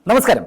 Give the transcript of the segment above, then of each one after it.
നമസ്കാരം.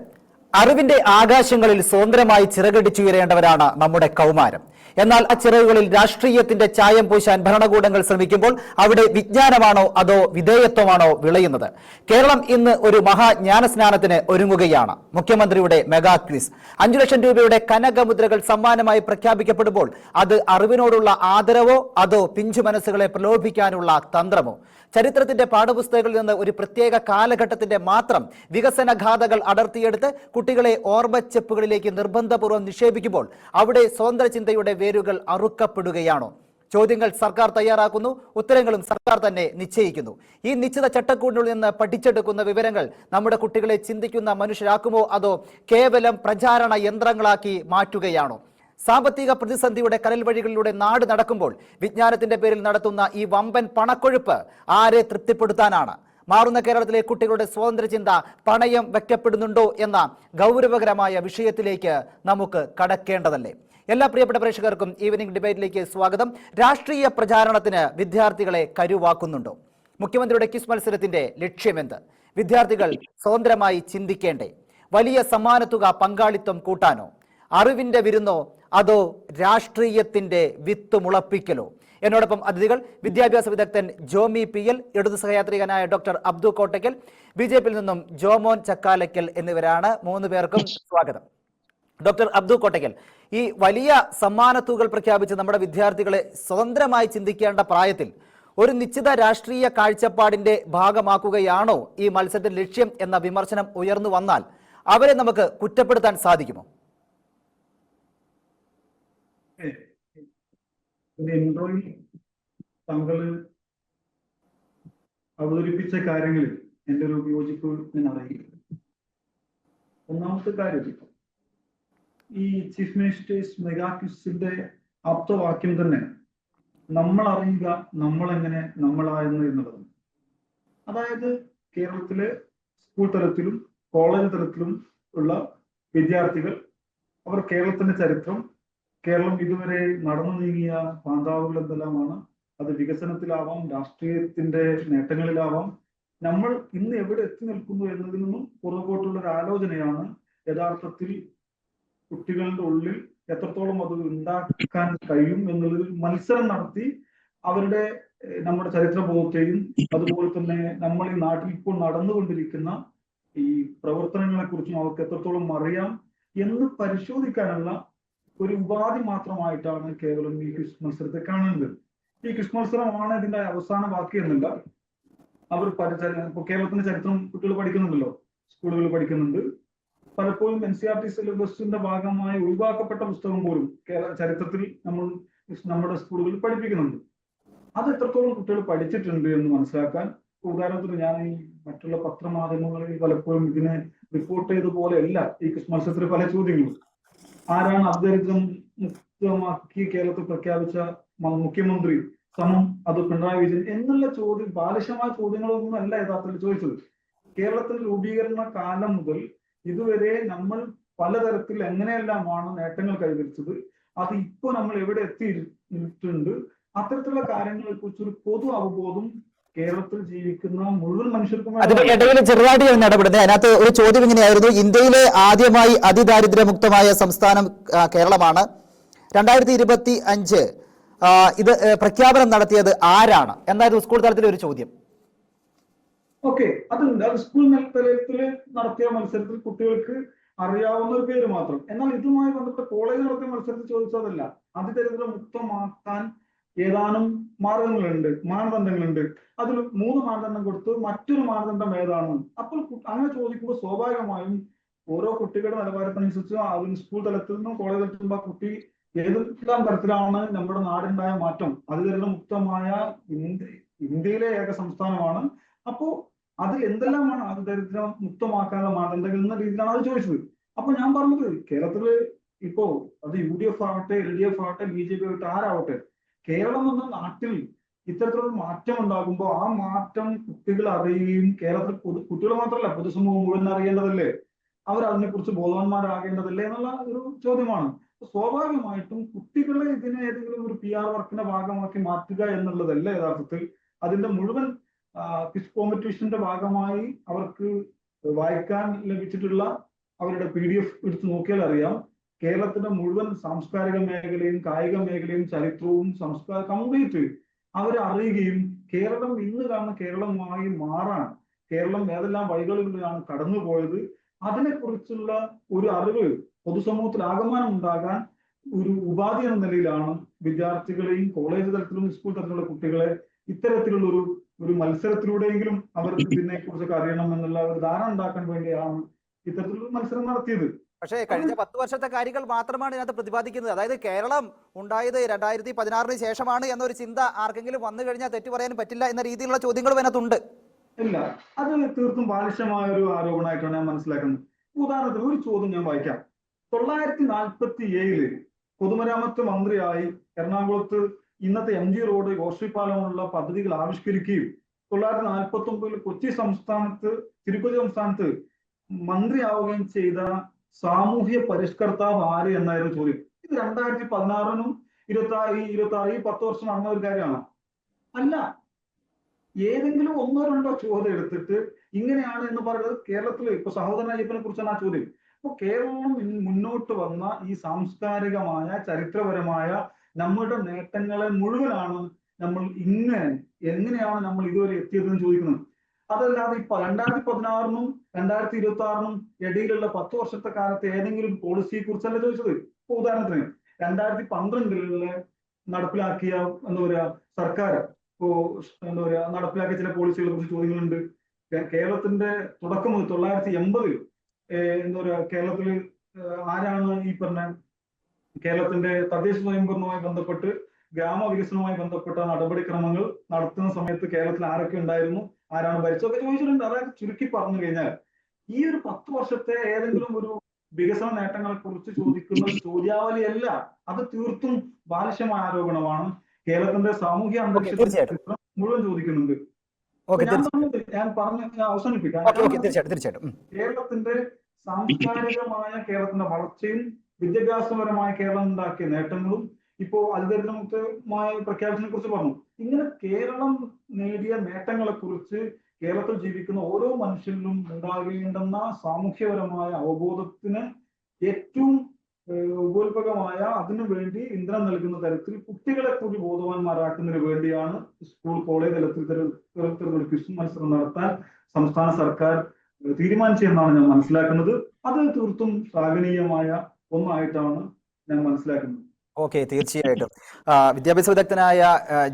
അറിവിന്റെ ആകാശങ്ങളിൽ സ്വതന്ത്രമായി ചിറകടിച്ചുയരേണ്ടവരാണ് നമ്മുടെ കൗമാരം. എന്നാൽ ആ ചിറകുകളിൽ രാഷ്ട്രീയത്തിന്റെ ചായം പൂശാൻ ഭരണകൂടങ്ങൾ ശ്രമിക്കുമ്പോൾ അവിടെ വിജ്ഞാനമാണോ അതോ വിധേയത്വമാണോ വിളയുന്നത്? കേരളം ഇന്ന് ഒരു മഹാജ്ഞാനസ്നാനത്തിന് ഒരുങ്ങുകയാണ്. മുഖ്യമന്ത്രിയുടെ മെഗാ ക്വിസ് 5 ലക്ഷം രൂപയുടെ കനകമുദ്രകൾ സമ്മാനമായി പ്രഖ്യാപിക്കപ്പെടുമ്പോൾ അത് അറിവിനോടുള്ള ആദരവോ അതോ പിഞ്ചു മനസ്സുകളെ പ്രലോഭിക്കാനുള്ള തന്ത്രമോ? ചരിത്രത്തിന്റെ പാഠപുസ്തകങ്ങളിൽ നിന്ന് ഒരു പ്രത്യേക കാലഘട്ടത്തിന്റെ മാത്രം വികസന ഗാഥകൾ അടർത്തിയെടുത്ത് കുട്ടികളെ ഓർമ്മച്ചെപ്പുകളിലേക്ക് നിർബന്ധപൂർവ്വം നിക്ഷേപിക്കുമ്പോൾ അവിടെ സ്വതന്ത്ര ചിന്തയുടെ വേരുകൾ അറുക്കപ്പെടുകയാണോ? ചോദ്യങ്ങൾ സർക്കാർ തയ്യാറാക്കുന്നു, ഉത്തരങ്ങളും സർക്കാർ തന്നെ നിശ്ചയിക്കുന്നു. ഈ നിശ്ചിത ചട്ടക്കൂടിനുള്ളിൽ നിന്ന് പഠിച്ചെടുക്കുന്ന വിവരങ്ങൾ നമ്മുടെ കുട്ടികളെ ചിന്തിക്കുന്ന മനുഷ്യരാക്കുമോ അതോ കേവലം പ്രചാരണ യന്ത്രങ്ങളാക്കി മാറ്റുകയാണോ? സാമ്പത്തിക പ്രതിസന്ധിയുടെ കടൽ വഴികളിലൂടെ നാട് നടക്കുമ്പോൾ വിജ്ഞാനത്തിന്റെ പേരിൽ നടത്തുന്ന ഈ വമ്പൻ പണക്കൊഴുപ്പ് ആരെ തൃപ്തിപ്പെടുത്താനാണ്? മാറുന്ന കേരളത്തിലെ കുട്ടികളുടെ സ്വതന്ത്ര ചിന്ത പണയം വെക്കപ്പെടുന്നുണ്ടോ എന്ന ഗൗരവകരമായ വിഷയത്തിലേക്ക് നമുക്ക് കടക്കേണ്ടതല്ലേ? എല്ലാ പ്രിയപ്പെട്ട പ്രേക്ഷകർക്കും ഈവനിംഗ് ഡിബേറ്റിലേക്ക് സ്വാഗതം. രാഷ്ട്രീയ പ്രചാരണത്തിന് വിദ്യാർത്ഥികളെ കരുവാക്കുന്നുണ്ടോ? മുഖ്യമന്ത്രിയുടെ ക്വിസ് മത്സരത്തിന്റെ ലക്ഷ്യമെന്ത്? വിദ്യാർത്ഥികൾ സ്വതന്ത്രമായി ചിന്തിക്കേണ്ടേ? വലിയ സമ്മാനത്തുക പങ്കാളിത്തം കൂട്ടാനോ? അറിവിന്റെ വിരുന്നോ അതോ രാഷ്ട്രീയത്തിന്റെ വിത്ത് മുളപ്പിക്കലോ? എന്നോടൊപ്പം അതിഥികൾ വിദ്യാഭ്യാസ വിദഗ്ധൻ ജോമി PL, ഇടതു സഹയാത്രികനായ ഡോക്ടർ അബ്ദു കോട്ടയ്ക്കൽ, BJP നിന്നും ജോമോൻ ചക്കാലയ്ക്കൽ എന്നിവരാണ്. 3 പേർക്കും സ്വാഗതം. ഡോക്ടർ അബ്ദു കോട്ടയ്ക്കൽ, ഈ വലിയ സമ്മാനത്തുകൾ പ്രഖ്യാപിച്ച് നമ്മുടെ വിദ്യാർത്ഥികളെ സ്വതന്ത്രമായി ചിന്തിക്കേണ്ട പ്രായത്തിൽ ഒരു നിശ്ചിത രാഷ്ട്രീയ കാഴ്ചപ്പാടിന്റെ ഭാഗമാക്കുകയാണോ ഈ മത്സരത്തിന്റെ ലക്ഷ്യം എന്ന വിമർശനം ഉയർന്നു വന്നാൽ അവരെ നമുക്ക് കുറ്റപ്പെടുത്താൻ സാധിക്കുമോ? ഇൻട്രോയിൽ താങ്കൾ അവതരിപ്പിച്ച കാര്യങ്ങളിൽ എൻ്റെ ഒരു വിയോജിപ്പ് ഞാൻ അറിയില്ല. ഒന്നാമത്തെ കാര്യം, ഈ ചീഫ് മിനിസ്റ്റേഴ്സ് മെഗാ ക്വിസിന്റെ ആപ്തവാക്യം തന്നെ നമ്മൾ അറിയുക നമ്മൾ എങ്ങനെ നമ്മളായെന്ന് എന്നുള്ളത്. അതായത് കേരളത്തിലെ സ്കൂൾ തലത്തിലും കോളേജ് തലത്തിലും ഉള്ള വിദ്യാർത്ഥികൾ അവർ കേരളത്തിന്റെ ചരിത്രം, കേരളം ഇതുവരെ നടന്നു നീങ്ങിയ പാന്താവുകൾ എന്തെല്ലാമാണ്, അത് വികസനത്തിലാവാം, രാഷ്ട്രീയത്തിന്റെ നേട്ടങ്ങളിലാവാം, നമ്മൾ ഇന്ന് എവിടെ എത്തി നിൽക്കുന്നു എന്നതിൽ നിന്നും പുറകോട്ടുള്ള ഒരു ആലോചനയാണ് യഥാർത്ഥത്തിൽ കുട്ടികളുടെ ഉള്ളിൽ എത്രത്തോളം അത് ഉണ്ടാക്കാൻ കഴിയും എന്നുള്ളൊരു മത്സരം നടത്തി അവരുടെ നമ്മുടെ ചരിത്രബോധത്തെയും അതുപോലെ തന്നെ നമ്മൾ ഈ നാട്ടിൽ ഇപ്പോൾ നടന്നുകൊണ്ടിരിക്കുന്ന ഈ പ്രവർത്തനങ്ങളെ കുറിച്ചും അവർക്ക് എത്രത്തോളം അറിയാം എന്ന് പരിശോധിക്കാനുള്ള ഒരു ഉപാധി മാത്രമായിട്ടാണ് കേവലം ഈ ക്വിസ് മത്സരത്തെ കാണുന്നത്. ഈ ക്വിസ് മത്സരമാണ് ഇതിന്റെ അവസാന വാക്ക് എന്നില്ല. അവർ കേരളത്തിന്റെ ചരിത്രം കുട്ടികൾ പഠിക്കുന്നുണ്ടല്ലോ, സ്കൂളുകളിൽ പഠിക്കുന്നുണ്ട്. പലപ്പോഴും NCERT സിലബസിന്റെ ഭാഗമായി ഒഴിവാക്കപ്പെട്ട പുസ്തകം പോലും ചരിത്രത്തിൽ നമ്മുടെ സ്കൂളുകളിൽ പഠിപ്പിക്കുന്നുണ്ട്. അത് എത്രത്തോളം കുട്ടികൾ പഠിച്ചിട്ടുണ്ട് എന്ന് മനസ്സിലാക്കാൻ, ഉദാഹരണത്തിന് ഞാൻ ഈ മറ്റുള്ള പത്രമാധ്യമങ്ങളിൽ പലപ്പോഴും ഇതിനെ റിപ്പോർട്ട് ചെയ്തതുപോലെയല്ല ഈ ക്വിസ് മത്സരത്തിൽ പല ചോദ്യങ്ങളും. ആരാണ് അദരിദ്രം മുക്തമാക്കി കേരളത്തിൽ പ്രഖ്യാപിച്ച മുഖ്യമന്ത്രി സമം അത് പിണറായി വിജയൻ എന്നുള്ള ചോദ്യം, ബാലിശമായ ചോദ്യങ്ങളൊന്നും അല്ല യഥാർത്ഥത്തിൽ ചോദിച്ചത്. കേരളത്തിൽ രൂപീകരണ കാലം മുതൽ ഇതുവരെ നമ്മൾ പലതരത്തിൽ എങ്ങനെയെല്ലാമാണ് നേട്ടങ്ങൾ കൈവരിച്ചത്, അത് ഇപ്പോൾ നമ്മൾ എവിടെ എത്തിയിട്ടുണ്ട്, അത്തരത്തിലുള്ള കാര്യങ്ങളെ കുറിച്ചൊരു പൊതു അവബോധം കേരളത്തിൽ ജീവിക്കുന്ന മുഴുവൻ മനുഷ്യർക്കും. ഇടയിൽ ചെറുതായിട്ട് ഇടപെടുന്നത് അതിനകത്ത് ഒരു ചോദ്യം ഇങ്ങനെയായിരുന്നു: ഇന്ത്യയിലെ ആദ്യമായി അതിദാരിദ്ര്യമുക്തമായ സംസ്ഥാനം കേരളമാണ്. 2025 ഇത് പ്രഖ്യാപനം നടത്തിയത് ആരാണ് എന്നായിരുന്നു സ്കൂൾ തലത്തിലെ ഒരു ചോദ്യം. ഓക്കെ, അതുണ്ട്. അത് സ്കൂൾ തലത്തിൽ നടത്തിയ മത്സരത്തിൽ കുട്ടികൾക്ക് അറിയാവുന്ന ഒരു പേര് മാത്രം. എന്നാൽ ഇതുമായി ബന്ധപ്പെട്ട് കോളേജ് നടത്തിയ മത്സരത്തിൽ ചോദിച്ചതല്ല. അതിദരിദ്രമുക്തമാക്കാൻ ഏതാനും മാനദണ്ഡങ്ങളുണ്ട്. അതിൽ 3 മാനദണ്ഡം കൊടുത്ത് മറ്റൊരു മാനദണ്ഡം ഏതാണ്? അപ്പോൾ അങ്ങനെ ചോദിക്കുമ്പോൾ സ്വാഭാവികമായും ഓരോ കുട്ടികളുടെ നിലവാരത്തിനനുസരിച്ച് അതിന് സ്കൂൾ തലത്തിൽ നിന്നും കോളേജ് തലത്തിൽ നിന്നും ആ കുട്ടി ഏതെല്ലാം തരത്തിലാണ് നമ്മുടെ നാടുണ്ടായ മാറ്റം. അതിദരിദ്രമുക്തമായ ഇന്ത്യയിലെ ഏക സംസ്ഥാനമാണ്. അപ്പോ അതിൽ എന്തെല്ലാമാണ് അതിദരിദ്രം മുക്തമാക്കാനുള്ള മാനദണ്ഡങ്ങൾ എന്ന രീതിയിലാണ് അത് ചോദിച്ചത്. അപ്പൊ ഞാൻ പറഞ്ഞത്, കേരളത്തില് ഇപ്പോ അത് UDF ആവട്ടെ, LDF ആവട്ടെ, BJP ആവട്ടെ, ആരാവട്ടെ, കേരളം എന്ന നാട്ടിൽ ഇത്തരത്തിലുള്ള മാറ്റം ഉണ്ടാകുമ്പോൾ ആ മാറ്റം കുട്ടികൾ അറിയുകയും, കേരളത്തിൽ കുട്ടികൾ മാത്രമല്ല പൊതുസമൂഹം മുഴുവൻ അറിയേണ്ടതല്ലേ, അവർ അതിനെക്കുറിച്ച് ബോധവാന്മാരാകേണ്ടതല്ലേ എന്നുള്ള ഒരു ചോദ്യമാണ്. സ്വാഭാവികമായിട്ടും കുട്ടികളെ ഇതിനെ ഏതെങ്കിലും ഒരു PR വർക്കിന്റെ ഭാഗമാക്കി മാറ്റുക എന്നുള്ളതല്ല യഥാർത്ഥത്തിൽ അതിന്റെ മുഴുവൻ ക്വിസ് കോമ്പറ്റീഷന്റെ ഭാഗമായി അവർക്ക് വായിക്കാൻ ലഭിച്ചിട്ടുള്ള അവരുടെ PDF എടുത്ത് നോക്കിയാൽ അറിയാം, കേരളത്തിന്റെ മുഴുവൻ സാംസ്കാരിക മേഖലയും കായിക മേഖലയും ചരിത്രവും കംപ്ലീറ്റ് അവർ അറിയുകയും കേരളം ഇന്ന് കാണുന്ന കേരളമായി മാറാൻ കേരളം ഏതെല്ലാം വഴികളിലൂടെയാണ് കടന്നുപോയത് അതിനെക്കുറിച്ചുള്ള ഒരു അറിവ് പൊതുസമൂഹത്തിൽ ആകമാനം ഉണ്ടാകാൻ ഒരു ഉപാധി എന്ന നിലയിലാണ് വിദ്യാർത്ഥികളെയും കോളേജ് തലത്തിലും സ്കൂൾ തലത്തിലുള്ള കുട്ടികളെ ഇത്തരത്തിലുള്ള ഒരു മത്സരത്തിലൂടെയെങ്കിലും അവർ ഇതിനെ കുറിച്ചൊക്കെ അറിയണം എന്നുള്ള ഒരു ധാരണ ഉണ്ടാക്കാൻ വേണ്ടിയാണ് ഇത്തരത്തിലുള്ള മത്സരം നടത്തിയത്. പക്ഷേ കഴിഞ്ഞ 10 വർഷത്തെ കാര്യങ്ങൾ മാത്രമാണ് ഇതിനകത്ത് പ്രതിപാദിക്കുന്നത്. അതായത് കേരളം ഉണ്ടായത് 2016 ശേഷമാണ് എന്നൊരു ചിന്ത ആർക്കെങ്കിലും വന്നു കഴിഞ്ഞാൽ തെറ്റു പറയാനും പറ്റില്ല എന്ന രീതിയിലുള്ള ചോദ്യങ്ങളും അതിനകത്തുണ്ട്. ഇല്ല, അത് തീർത്തും ബാലിശമായ ഒരു ആരോപണമായിട്ടാണ് ഞാൻ മനസ്സിലാക്കുന്നത്. ഉദാഹരണത്തിന് ഒരു ചോദ്യം ഞാൻ വായിക്കാം. 1947 പൊതുമരാമത്ത് മന്ത്രിയായി എറണാകുളത്ത് ഇന്നത്തെ MG റോഡ് ഗോശ്രീപാലമുള്ള പദ്ധതികൾ ആവിഷ്കരിക്കുകയും 1949 കൊച്ചി സംസ്ഥാനത്ത് തിരുപ്പതി സംസ്ഥാനത്ത് മന്ത്രിയാവുകയും ചെയ്ത സാമൂഹ്യ പരിഷ്കർത്താവ് ആര് എന്നായിരുന്നു ചോദ്യം. ഇത് 2016 26 ഈ 10 വർഷം നടന്ന ഒരു കാര്യമാണോ? അല്ല. ഏതെങ്കിലും ഒന്നോ രണ്ടോ ചോദ്യം എടുത്തിട്ട് ഇങ്ങനെയാണ് എന്ന് പറയുന്നത്. കേരളത്തിൽ ഇപ്പൊ സഹോദരൻ അയ്യപ്പനെ കുറിച്ചാണ് ആ ചോദ്യം. അപ്പൊ കേരളം മുന്നോട്ട് വന്ന ഈ സാംസ്കാരികമായ ചരിത്രപരമായ നമ്മുടെ നേട്ടങ്ങളെ മുഴുവനാണ് നമ്മൾ എങ്ങനെയാണ് നമ്മൾ ഇതുവരെ എത്തിയതെന്ന് ചോദിക്കുന്നത്. അതല്ലാതെ ഇപ്പൊ 2016 2026 ഇടയിലുള്ള 10 വർഷത്തെ കാലത്ത് ഏതെങ്കിലും പോളിസിയെ കുറിച്ചല്ല ചോദിച്ചത്. ഇപ്പൊ ഉദാഹരണത്തിന് 2012 നടപ്പിലാക്കിയ എന്താ പറയാ സർക്കാർ ഇപ്പോ എന്താ പറയാ നടപ്പിലാക്കിയ ചില പോളിസികളെ കുറിച്ച് ചോദ്യങ്ങളുണ്ട്. കേരളത്തിന്റെ തുടക്കം മുതൽ 1980 എന്താ പറയാ കേരളത്തിൽ ആരാണ് ഈ പറഞ്ഞ കേരളത്തിന്റെ തദ്ദേശ സ്വയംഭരണവുമായി ബന്ധപ്പെട്ട് ഗ്രാമവികസനവുമായി ബന്ധപ്പെട്ട നടപടിക്രമങ്ങൾ നടത്തുന്ന സമയത്ത് കേരളത്തിൽ ആരൊക്കെ ഉണ്ടായിരുന്നു, ആരാണ് ഭരിച്ചതൊക്കെ ചോദിച്ചിട്ടുണ്ട്. അതായത് ചുരുക്കി പറഞ്ഞു കഴിഞ്ഞാൽ ഈ ഒരു 10 വർഷത്തെ ഏതെങ്കിലും ഒരു വികസന നേട്ടങ്ങളെ കുറിച്ച് ചോദിക്കുന്ന ചോദ്യാവലിയല്ല, അത് തീർത്തും ബാലിശമായ ആരോപണമാണ്. കേരളത്തിന്റെ സാമൂഹ്യ അന്തരീക്ഷത്തിൽ മുഴുവൻ ചോദിക്കുന്നുണ്ട്. ഞാൻ അവസാനിപ്പിക്കാം. കേരളത്തിന്റെ സാംസ്കാരികമായ കേരളത്തിന്റെ വളർച്ചയും വിദ്യാഭ്യാസപരമായ കേരളം ഉണ്ടാക്കിയ നേട്ടങ്ങളും ഇപ്പോ അതിദരിദ്രമുക്തമായ പ്രഖ്യാപനത്തിനെ കുറിച്ച് പറഞ്ഞു. ഇങ്ങനെ കേരളം നേടിയ നേട്ടങ്ങളെ കുറിച്ച് കേരളത്തിൽ ജീവിക്കുന്ന ഓരോ മനുഷ്യരിലും ഉണ്ടാകേണ്ടുന്ന സാമൂഹ്യപരമായ അവബോധത്തിന് ഏറ്റവും ഉപോത്ഭകമായ അതിനു വേണ്ടി ഇന്ധനം നൽകുന്ന തരത്തിൽ കുട്ടികളെ കൂടി ബോധവാന്മാരാക്കുന്നതിന് വേണ്ടിയാണ് സ്കൂൾ കോളേജ് തലത്തിൽ ക്വിസ് മത്സരം നടത്താൻ സംസ്ഥാന സർക്കാർ തീരുമാനിച്ചതെന്നാണ് ഞാൻ മനസ്സിലാക്കുന്നത്. അത് തീർത്തും ശ്ലാഘനീയമായ ഒന്നായിട്ടാണ് ഞാൻ മനസ്സിലാക്കുന്നത്. ഓക്കെ, തീർച്ചയായിട്ടും. വിദ്യാഭ്യാസ വിദഗ്ധനായ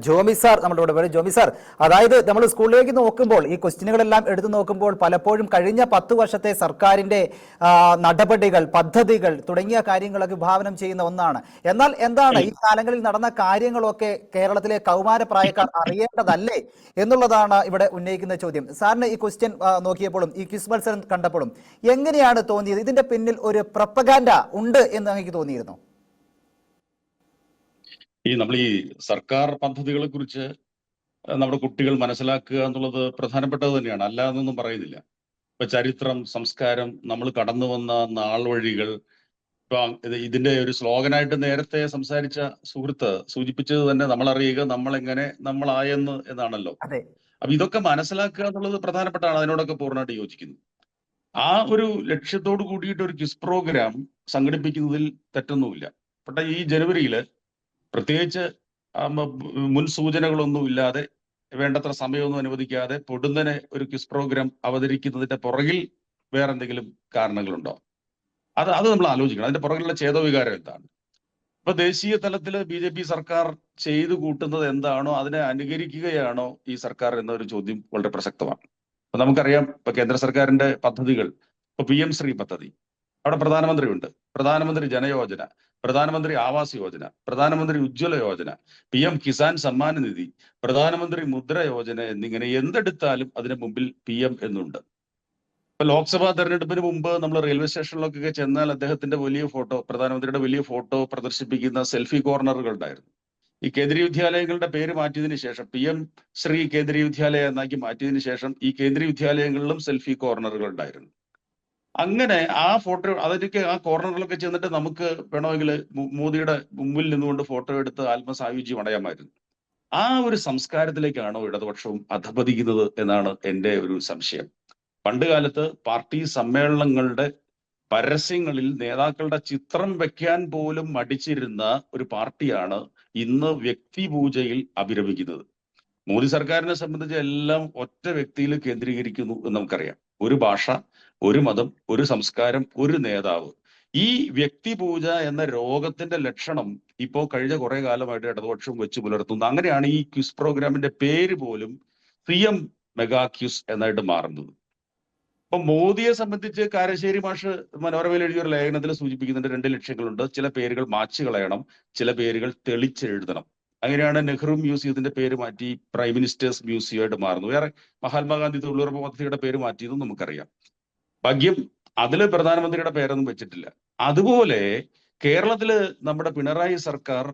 ജോമി സാർ നമ്മുടെ കൂടെ. ജോമി സാർ, അതായത് നമ്മൾ സ്കൂളിലേക്ക് നോക്കുമ്പോൾ ഈ ക്വസ്റ്റ്യനുകളെല്ലാം എടുത്തു നോക്കുമ്പോൾ പലപ്പോഴും കഴിഞ്ഞ 10 വർഷത്തെ സർക്കാരിന്റെ നടപടികൾ, പദ്ധതികൾ തുടങ്ങിയ കാര്യങ്ങളൊക്കെ വിഭാവനം ചെയ്യുന്ന ഒന്നാണ്. എന്നാൽ എന്താണ് ഈ കാലങ്ങളിൽ നടന്ന കാര്യങ്ങളൊക്കെ കേരളത്തിലെ കൗമാരപ്രായക്കാർ അറിയേണ്ടതല്ലേ എന്നുള്ളതാണ് ഇവിടെ ഉന്നയിക്കുന്ന ചോദ്യം. സാറിന് ഈ ക്വസ്റ്റ്യൻ നോക്കിയപ്പോഴും ഈ ക്വിസ് മത്സരം കണ്ടപ്പോഴും എങ്ങനെയാണ് തോന്നിയത്? ഇതിന്റെ പിന്നിൽ ഒരു പ്രൊപ്പഗാൻഡ ഉണ്ട് എന്ന് എനിക്ക് തോന്നിയിരുന്നു. നമ്മൾ ഈ സർക്കാർ പദ്ധതികളെ കുറിച്ച് നമ്മുടെ കുട്ടികൾ മനസ്സിലാക്കുക എന്നുള്ളത് പ്രധാനപ്പെട്ടത് തന്നെയാണ്, അല്ലാതൊന്നും പറയുന്നില്ല. ഇപ്പൊ ചരിത്രം, സംസ്കാരം, നമ്മൾ കടന്നു വന്ന നാൾ വഴികൾ, ഇപ്പൊ ഇതിന്റെ ഒരു സ്ലോഗനായിട്ട് നേരത്തെ സംസാരിച്ച സുഹൃത്ത് സൂചിപ്പിച്ചത് തന്നെ നമ്മളറിയുക നമ്മളെങ്ങനെ നമ്മളായെന്ന് എന്നാണല്ലോ. അപ്പൊ ഇതൊക്കെ മനസ്സിലാക്കുക എന്നുള്ളത് പ്രധാനപ്പെട്ടാണ്. അതിനോടൊക്കെ പൂർണ്ണമായിട്ട് യോജിക്കുന്നു. ആ ഒരു ലക്ഷ്യത്തോട് കൂടിയിട്ട് ഒരു ക്വിസ് പ്രോഗ്രാം സംഘടിപ്പിക്കുന്നതിൽ തെറ്റൊന്നുമില്ല. പക്ഷേ ഈ ജനുവരിയില് പ്രത്യേകിച്ച് മുൻ സൂചനകളൊന്നും ഇല്ലാതെ, വേണ്ടത്ര സമയമൊന്നും അനുവദിക്കാതെ പൊടുന്നനെ ഒരു ക്വിസ് പ്രോഗ്രാം അവതരിക്കുന്നതിന്റെ പുറകിൽ വേറെ എന്തെങ്കിലും കാരണങ്ങളുണ്ടോ? അത് നമ്മൾ ആലോചിക്കണം. അതിന്റെ പുറകിലുള്ള ചേതോവികാരം എന്താണ്? ഇപ്പൊ ദേശീയ തലത്തിൽ BJP സർക്കാർ ചെയ്തു കൂട്ടുന്നത് എന്താണോ അതിനെ അനുകരിക്കുകയാണോ ഈ സർക്കാർ എന്നൊരു ചോദ്യം വളരെ പ്രസക്തമാണ്. അപ്പൊ നമുക്കറിയാം, ഇപ്പൊ കേന്ദ്ര സർക്കാരിന്റെ പദ്ധതികൾ, ഇപ്പൊ PM ശ്രീ പദ്ധതി, അവിടെ പ്രധാനമന്ത്രിയുണ്ട്, പ്രധാനമന്ത്രി ജനയോജന, പ്രധാനമന്ത്രി ആവാസ് യോജന, പ്രധാനമന്ത്രി ഉജ്ജ്വല യോജന, PM കിസാൻ സമ്മാന നിധി, പ്രധാനമന്ത്രി മുദ്ര യോജന എന്നിങ്ങനെ എന്തെടുത്താലും അതിന് മുമ്പിൽ PM എന്നുണ്ട്. ഇപ്പൊ ലോക്സഭാ തെരഞ്ഞെടുപ്പിന് മുമ്പ് നമ്മൾ റെയിൽവേ സ്റ്റേഷനിലൊക്കെ ചെന്നാൽ അദ്ദേഹത്തിന്റെ വലിയ ഫോട്ടോ, പ്രധാനമന്ത്രിയുടെ വലിയ ഫോട്ടോ പ്രദർശിപ്പിക്കുന്ന സെൽഫി കോർണറുകൾ ഉണ്ടായിരുന്നു. ഈ കേന്ദ്രീയ വിദ്യാലയങ്ങളുടെ പേര് മാറ്റിയതിനു ശേഷം, PM ശ്രീ കേന്ദ്രീയ വിദ്യാലയ എന്നാക്കി മാറ്റിയതിനു ശേഷം ഈ കേന്ദ്രീയ വിദ്യാലയങ്ങളിലും സെൽഫി കോർണറുകൾ ഉണ്ടായിരുന്നു. അങ്ങനെ ആ ഫോട്ടോ, അതിലേക്ക് ആ കോർണറിലൊക്കെ ചെന്നിട്ട് നമുക്ക് വേണമെങ്കിൽ മോദിയുടെ മുമ്പിൽ നിന്നുകൊണ്ട് ഫോട്ടോ എടുത്ത് ആത്മസായുജ്യം അടയാമായിരുന്നു. ആ ഒരു സംസ്കാരത്തിലേക്കാണോ ഇടതുപക്ഷവും അധപതിക്കുന്നത് എന്നാണ് എൻ്റെ ഒരു സംശയം. പണ്ട് കാലത്ത് പാർട്ടി സമ്മേളനങ്ങളുടെ പരസ്യങ്ങളിൽ നേതാക്കളുടെ ചിത്രം വെക്കാൻ പോലും മടിച്ചിരുന്ന ഒരു പാർട്ടിയാണ് ഇന്ന് വ്യക്തിപൂജയിൽ അഭിരമിക്കുന്നത്. മോദി സർക്കാരിനെ സംബന്ധിച്ച് എല്ലാം ഒറ്റ വ്യക്തിയിൽ കേന്ദ്രീകരിക്കുന്നു എന്ന് നമുക്കറിയാം. ഒരു ഭാഷ, ഒരു മതം, ഒരു സംസ്കാരം, ഒരു നേതാവ്. ഈ വ്യക്തിപൂജ എന്ന രോഗത്തിന്റെ ലക്ഷണം ഇപ്പോ കഴിഞ്ഞ കുറെ കാലമായിട്ട് ഇടതുപക്ഷം വെച്ച് പുലർത്തുന്നു. അങ്ങനെയാണ് ഈ ക്വിസ് പ്രോഗ്രാമിന്റെ പേര് പോലും CM മെഗാ ക്വിസ് എന്നായിട്ട് മാറുന്നത്. ഇപ്പൊ മോദിയെ സംബന്ധിച്ച് കാരശ്ശേരി മാഷ് മനോരമയിൽ എഴുതിയ ഒരു ലേഖനത്തിൽ സൂചിപ്പിക്കുന്നുണ്ട് 2 ലക്ഷ്യങ്ങളുണ്ട്. ചില പേരുകൾ മാച്ചു കളയണം, ചില പേരുകൾ തെളിച്ചെഴുതണം. അങ്ങനെയാണ് നെഹ്റു മ്യൂസിയത്തിന്റെ പേര് മാറ്റി പ്രൈം മിനിസ്റ്റേഴ്സ് മ്യൂസിയമായിട്ട് മാറുന്നു. വേറെ മഹാത്മാഗാന്ധി തൊഴിലുറപ്പ് പദ്ധതിയുടെ പേര് മാറ്റിയതും നമുക്കറിയാം. ഭാഗ്യം അതില് പ്രധാനമന്ത്രിയുടെ പേരൊന്നും വെച്ചിട്ടില്ല. അതുപോലെ കേരളത്തില് നമ്മുടെ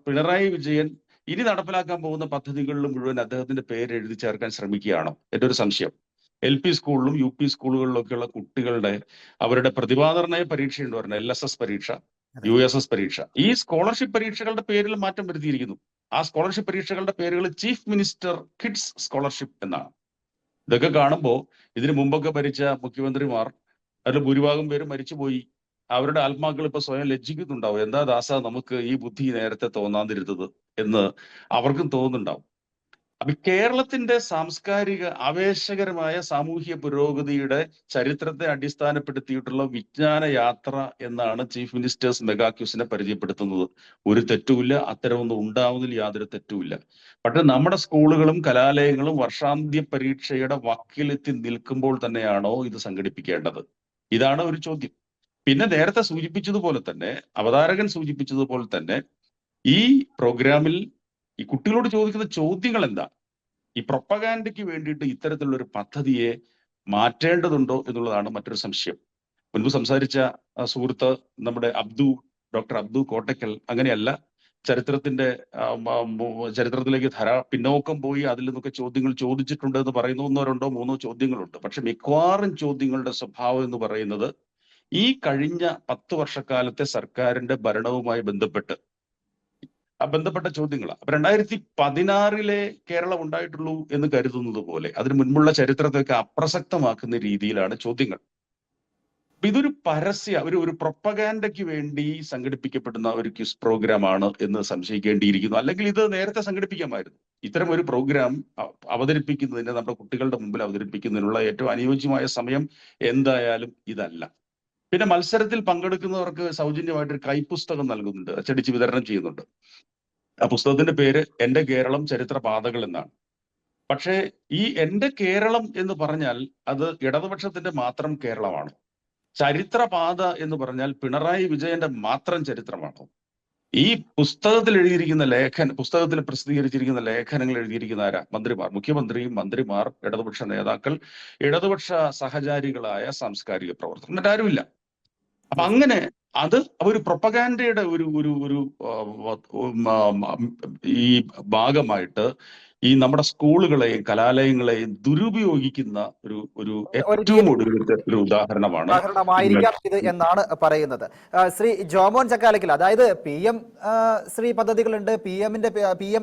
പിണറായി വിജയൻ ഇനി നടപ്പിലാക്കാൻ പോകുന്ന പദ്ധതികളിൽ മുഴുവൻ അദ്ദേഹത്തിന്റെ പേര് എഴുതി ചേർക്കാൻ ശ്രമിക്കുകയാണോ? എന്റെ ഒരു സംശയം. LP സ്കൂളിലും UP സ്കൂളുകളിലൊക്കെയുള്ള കുട്ടികളുടെ അവരുടെ പ്രതിഭാനിർണയ പരീക്ഷയുണ്ട് പറഞ്ഞ LSS പരീക്ഷ, USS പരീക്ഷ. ഈ സ്കോളർഷിപ്പ് പരീക്ഷകളുടെ പേരിൽ മാറ്റം വരുത്തിയിരിക്കുന്നു. ആ സ്കോളർഷിപ്പ് പരീക്ഷകളുടെ പേരുകൾ ചീഫ് മിനിസ്റ്റർ കിഡ്സ് സ്കോളർഷിപ്പ് എന്നാണ്. ഇതൊക്കെ കാണുമ്പോൾ ഇതിനു മുമ്പൊക്കെ ഭരിച്ച മുഖ്യമന്ത്രിമാർ അതിൽ ഭൂരിഭാഗം പേരും മരിച്ചുപോയി. അവരുടെ ആത്മാക്കൾ ഇപ്പൊ സ്വയം ലജ്ജിക്കുന്നുണ്ടാവും. എന്താ ദാസ നമുക്ക് ഈ ബുദ്ധി നേരത്തെ തോന്നാതിരുന്നത് എന്ന് അവർക്കും തോന്നുന്നുണ്ടാവും. അപ്പൊ കേരളത്തിന്റെ സാംസ്കാരിക ആവേശകരമായ സാമൂഹ്യ പുരോഗതിയുടെ ചരിത്രത്തെ അടിസ്ഥാനപ്പെടുത്തിയിട്ടുള്ള വിജ്ഞാന യാത്ര എന്നാണ് ചീഫ് മിനിസ്റ്റേഴ്സ് മെഗാ ക്യൂസിനെ പരിചയപ്പെടുത്തുന്നത്. ഒരു തെറ്റുമില്ല, അത്തരമൊന്നും ഉണ്ടാവുന്നതിൽ യാതൊരു തെറ്റുമില്ല. പക്ഷെ നമ്മുടെ സ്കൂളുകളും കലാലയങ്ങളും വർഷാന്ത്യ പരീക്ഷയുടെ വക്കിലെത്തി നിൽക്കുമ്പോൾ തന്നെയാണോ ഇത് സംഘടിപ്പിക്കേണ്ടത്? ഇതാണ് ഒരു ചോദ്യം. പിന്നെ നേരത്തെ സൂചിപ്പിച്ചതുപോലെ തന്നെ, അവതാരകൻ സൂചിപ്പിച്ചതുപോലെ തന്നെ, ഈ പ്രോഗ്രാമിൽ ഈ കുട്ടികളോട് ചോദിക്കുന്ന ചോദ്യങ്ങൾ എന്താ? ഈ പ്രൊപ്പഗാൻഡയ്ക്ക് വേണ്ടിയിട്ട് ഇത്തരത്തിലുള്ള ഒരു പദ്ധതിയെ മാറ്റേണ്ടതുണ്ടോ എന്നുള്ളതാണ് മറ്റൊരു സംശയം. മുൻപ് സംസാരിച്ച സുഹൃത്ത് നമ്മുടെ ഡോക്ടർ അബ്ദു കോട്ടക്കൽ അങ്ങനെയല്ല. ചരിത്രത്തിലേക്ക് പിന്നോക്കം പോയി അതിൽ നിന്നൊക്കെ ചോദ്യങ്ങൾ ചോദിച്ചിട്ടുണ്ട് എന്ന് പറയുന്നു. 1, 2, 3 ചോദ്യങ്ങളുണ്ട്. പക്ഷെ മിക്കവാറും ചോദ്യങ്ങളുടെ സ്വഭാവം എന്ന് പറയുന്നത് ഈ കഴിഞ്ഞ 10 വർഷക്കാലത്തെ സർക്കാരിന്റെ ഭരണവുമായി ബന്ധപ്പെട്ട ചോദ്യങ്ങളാണ്. അപ്പൊ 2016 കേരളം ഉണ്ടായിട്ടുള്ളൂ എന്ന് കരുതുന്നത് പോലെ അതിന് മുൻപുള്ള ചരിത്രത്തെയൊക്കെ അപ്രസക്തമാക്കുന്ന രീതിയിലാണ് ചോദ്യങ്ങൾ. ഇതൊരു ഒരു പ്രൊപ്പഗാൻഡയ്ക്ക് വേണ്ടി സംഘടിപ്പിക്കപ്പെടുന്ന ഒരു ക്വിസ് പ്രോഗ്രാം ആണ് എന്ന് സംശയിക്കേണ്ടിയിരിക്കുന്നു. അല്ലെങ്കിൽ ഇത് നേരത്തെ സംഘടിപ്പിക്കാമായിരുന്നു. ഇത്തരം ഒരു പ്രോഗ്രാം അവതരിപ്പിക്കുന്നതിന്, നമ്മുടെ കുട്ടികളുടെ മുമ്പിൽ അവതരിപ്പിക്കുന്നതിനുള്ള ഏറ്റവും അനുയോജ്യമായ സമയം എന്തായാലും ഇതല്ല. പിന്നെ മത്സരത്തിൽ പങ്കെടുക്കുന്നവർക്ക് സൗജന്യമായിട്ടൊരു കൈപ്പുസ്തകം നൽകുന്നുണ്ട്, അച്ചടിച്ച് വിതരണം ചെയ്യുന്നുണ്ട്. ആ പുസ്തകത്തിന്റെ പേര് എന്റെ കേരളം ചരിത്ര പാതകൾ എന്നാണ്. പക്ഷേ ഈ എന്റെ കേരളം എന്ന് പറഞ്ഞാൽ അത് ഇടതുപക്ഷത്തിന്റെ മാത്രം കേരളമാണ്. ചരിത്രപാത എന്ന് പറഞ്ഞാൽ പിണറായി വിജയന്റെ മാത്രം ചരിത്രമാണോ? ഈ പുസ്തകത്തിൽ പ്രസിദ്ധീകരിച്ചിരിക്കുന്ന ലേഖനങ്ങൾ എഴുതിയിരിക്കുന്ന ആരാ? മുഖ്യമന്ത്രിമാർ, ഇടതുപക്ഷ നേതാക്കൾ, ഇടതുപക്ഷ സഹചാരികളായ സാംസ്കാരിക പ്രവർത്തകർ, മറ്റാരുമില്ല. അപ്പൊ അങ്ങനെ അത് ഒരു പ്രൊപ്പഗാൻഡയുടെ ഒരു ഈ ഭാഗമായിട്ട് ഈ നമ്മുടെ സ്കൂളുകളെയും കലാലയങ്ങളെയും ദുരുപയോഗിക്കുന്ന ഒരു ഏറ്റവും ഒടുവിലത്തെ ഒരു ഉദാഹരണമായിരിക്കാം ഇത് എന്നാണ് പറയുന്നത്. ശ്രീ ജോമോൻ ചക്കാലക്കൽ, അതായത് PM ശ്രീ പദ്ധതികളുണ്ട്, PM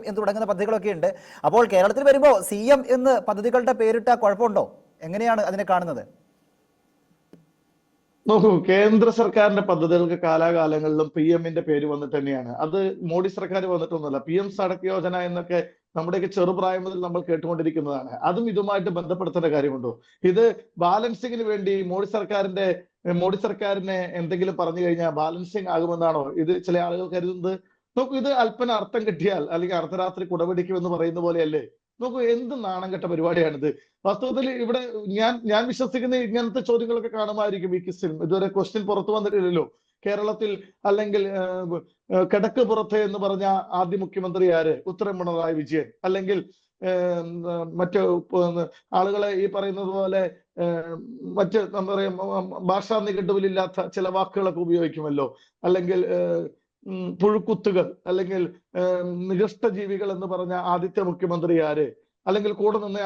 എന്ന് തുടങ്ങുന്ന പദ്ധതികളൊക്കെ ഉണ്ട്. അപ്പോൾ കേരളത്തിൽ വരുമ്പോൾ CM എന്ന് പദ്ധതികളുടെ പേരിട്ട കുഴപ്പമുണ്ടോ? എങ്ങനെയാണ് അതിനെ കാണുന്നത്? നോക്കൂ, കേന്ദ്ര സർക്കാരിന്റെ പദ്ധതികൾക്ക് കാലാകാലങ്ങളിലും PM-ന്റെ പേര് വന്നിട്ട് തന്നെയാണ്. അത് മോഡി സർക്കാർ വന്നിട്ടൊന്നുമല്ല. PM സഡക് യോജന എന്നൊക്കെ നമ്മുടെയൊക്കെ ചെറുപ്രായം മുതൽ നമ്മൾ കേട്ടുകൊണ്ടിരിക്കുന്നതാണ്. അതും ഇതുമായിട്ട് ബന്ധപ്പെടുത്തേണ്ട കാര്യമുണ്ടോ? ഇത് ബാലൻസിങ്ങിന് വേണ്ടി മോഡി സർക്കാരിനെ എന്തെങ്കിലും പറഞ്ഞു കഴിഞ്ഞാൽ ബാലൻസിങ് ആകുമെന്നാണോ ഇത് ചില ആളുകൾ കരുതുന്നത്? നോക്കൂ, ഇത് അല്പന അർത്ഥം കിട്ടിയാൽ അല്ലെങ്കിൽ അർദ്ധരാത്രി കുടപിടിക്കുമെന്ന് പറയുന്ന പോലെയല്ലേ? നോക്കൂ, എന്ത് നാണം കെട്ട പരിപാടിയാണിത്. വാസ്തവത്തിൽ ഇവിടെ ഞാൻ വിശ്വസിക്കുന്ന ഇങ്ങനത്തെ ചോദ്യങ്ങളൊക്കെ കാണുമായിരിക്കും ഈ ക്വിസിൽ. ഇതുവരെ ക്വസ്റ്റ്യൻ പുറത്തു വന്നിട്ടില്ലല്ലോ. കേരളത്തിൽ അല്ലെങ്കിൽ കിടക്ക് പുറത്ത് എന്ന് പറഞ്ഞ ആദ്യ മുഖ്യമന്ത്രി ആര്? ഉത്തരം പിണറായി വിജയൻ. അല്ലെങ്കിൽ മറ്റ് ആളുകളെ ഈ പറയുന്നത് പോലെ മറ്റ് എന്താ പറയാ ഭാഷാ നിഘണ്ടുവിലില്ലാത്ത ചില വാക്കുകളൊക്കെ ഉപയോഗിക്കുമല്ലോ. അല്ലെങ്കിൽ പുഴുക്കുത്തുകൾ അല്ലെങ്കിൽ നികഷ്ടജീവികൾ എന്ന് പറഞ്ഞ ആദ്യത്തെ മുഖ്യമന്ത്രി ആര്? അല്ലെങ്കിൽ കൂടെ നിന്ന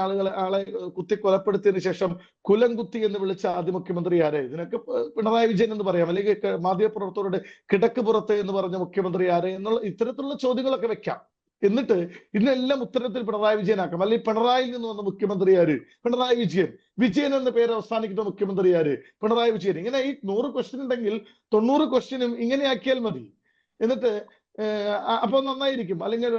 ആളെ കുത്തി കൊലപ്പെടുത്തിയതിനു ശേഷം കുലംകുത്തി എന്ന് വിളിച്ച ആദ്യ മുഖ്യമന്ത്രി ആര്? ഇതിനൊക്കെ പിണറായി വിജയൻ എന്ന് പറയാം. അല്ലെങ്കിൽ മാധ്യമപ്രവർത്തകരോട് കിടക്ക് പുറത്ത് എന്ന് പറഞ്ഞ മുഖ്യമന്ത്രി ആര് എന്നുള്ള ഇത്തരത്തിലുള്ള ചോദ്യങ്ങളൊക്കെ വെക്കാം. എന്നിട്ട് ഇതിനെല്ലാം ഉത്തരത്തിൽ പിണറായി വിജയനാക്കാം. അല്ലെങ്കിൽ പിണറായിയിൽ നിന്ന് വന്ന മുഖ്യമന്ത്രി ആര്? പിണറായി വിജയൻ. വിജയൻ എന്ന പേര് അവസാനിക്കുന്ന മുഖ്യമന്ത്രി ആര്? പിണറായി വിജയൻ. ഇങ്ങനെ ഈ 100 ക്വസ്റ്റ്യൻ ഉണ്ടെങ്കിൽ 90 ക്വസ്റ്റ്യനും ഇങ്ങനെയാക്കിയാൽ മതി. എന്നിട്ട് അപ്പൊ നന്നായിരിക്കും. അല്ലെങ്കിൽ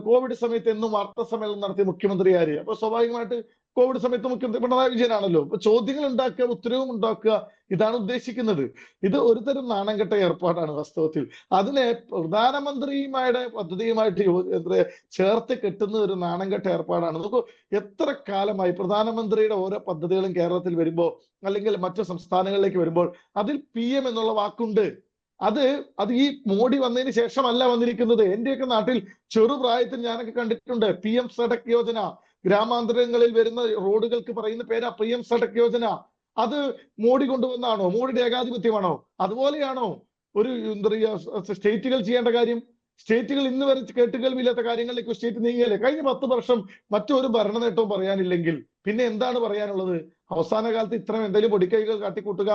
കോവിഡ് സമയത്ത് എന്നും വാർത്താ സമ്മേളനം നടത്തിയ മുഖ്യമന്ത്രി ആര്? അപ്പൊ സ്വാഭാവികമായിട്ട് കോവിഡ് സമയത്ത് മുഖ്യമന്ത്രി പിണറായി വിജയനാണല്ലോ. അപ്പൊ ചോദ്യങ്ങൾ ഉണ്ടാക്കുക, ഉത്തരവും ഉണ്ടാക്കുക, ഇതാണ് ഉദ്ദേശിക്കുന്നത്. ഇത് ഒരു തരം നാണംകെട്ട ഏർപ്പാടാണ് വാസ്തവത്തിൽ. അതിനെ പ്രധാനമന്ത്രിയുമായുടെ പദ്ധതിയുമായിട്ട് ചേർത്ത് കെട്ടുന്ന ഒരു നാണംകെട്ട ഏർപ്പാടാണ്. നമുക്ക് എത്ര കാലമായി പ്രധാനമന്ത്രിയുടെ ഓരോ പദ്ധതികളും കേരളത്തിൽ വരുമ്പോൾ അല്ലെങ്കിൽ മറ്റു സംസ്ഥാനങ്ങളിലേക്ക് വരുമ്പോൾ അതിൽ PM എന്നുള്ള വാക്കുണ്ട്. അത് ഈ മോഡി വന്നതിന് ശേഷമല്ല വന്നിരിക്കുന്നത്. എന്റെയൊക്കെ നാട്ടിൽ ചെറുപ്രായത്തിൽ ഞാനൊക്കെ കണ്ടിട്ടുണ്ട് PM സഡക് യോജന. ഗ്രാമാന്തരങ്ങളിൽ വരുന്ന റോഡുകൾക്ക് പറയുന്ന പേരാ PM സഡക് യോജന. അത് മോഡി കൊണ്ടുവന്നാണോ? മോഡിയുടെ ഏകാധിപത്യമാണോ? അതുപോലെയാണോ ഒരു എന്താ പറയുക സ്റ്റേറ്റുകൾ ചെയ്യേണ്ട കാര്യം? സ്റ്റേറ്റുകൾ ഇന്ന് വരെ കേട്ടുകേൾവില്ലാത്ത കാര്യങ്ങളിലേക്ക് സ്റ്റേറ്റ് നീങ്ങിയല്ലേ? കഴിഞ്ഞ 10 വർഷം മറ്റൊരു ഭരണ നേട്ടവും പറയാനില്ലെങ്കിൽ പിന്നെ എന്താണ് പറയാനുള്ളത്? അവസാന കാലത്ത് ഇത്രയും എന്തെങ്കിലും പൊടിക്കൈകൾ കാട്ടിക്കൂട്ടുക,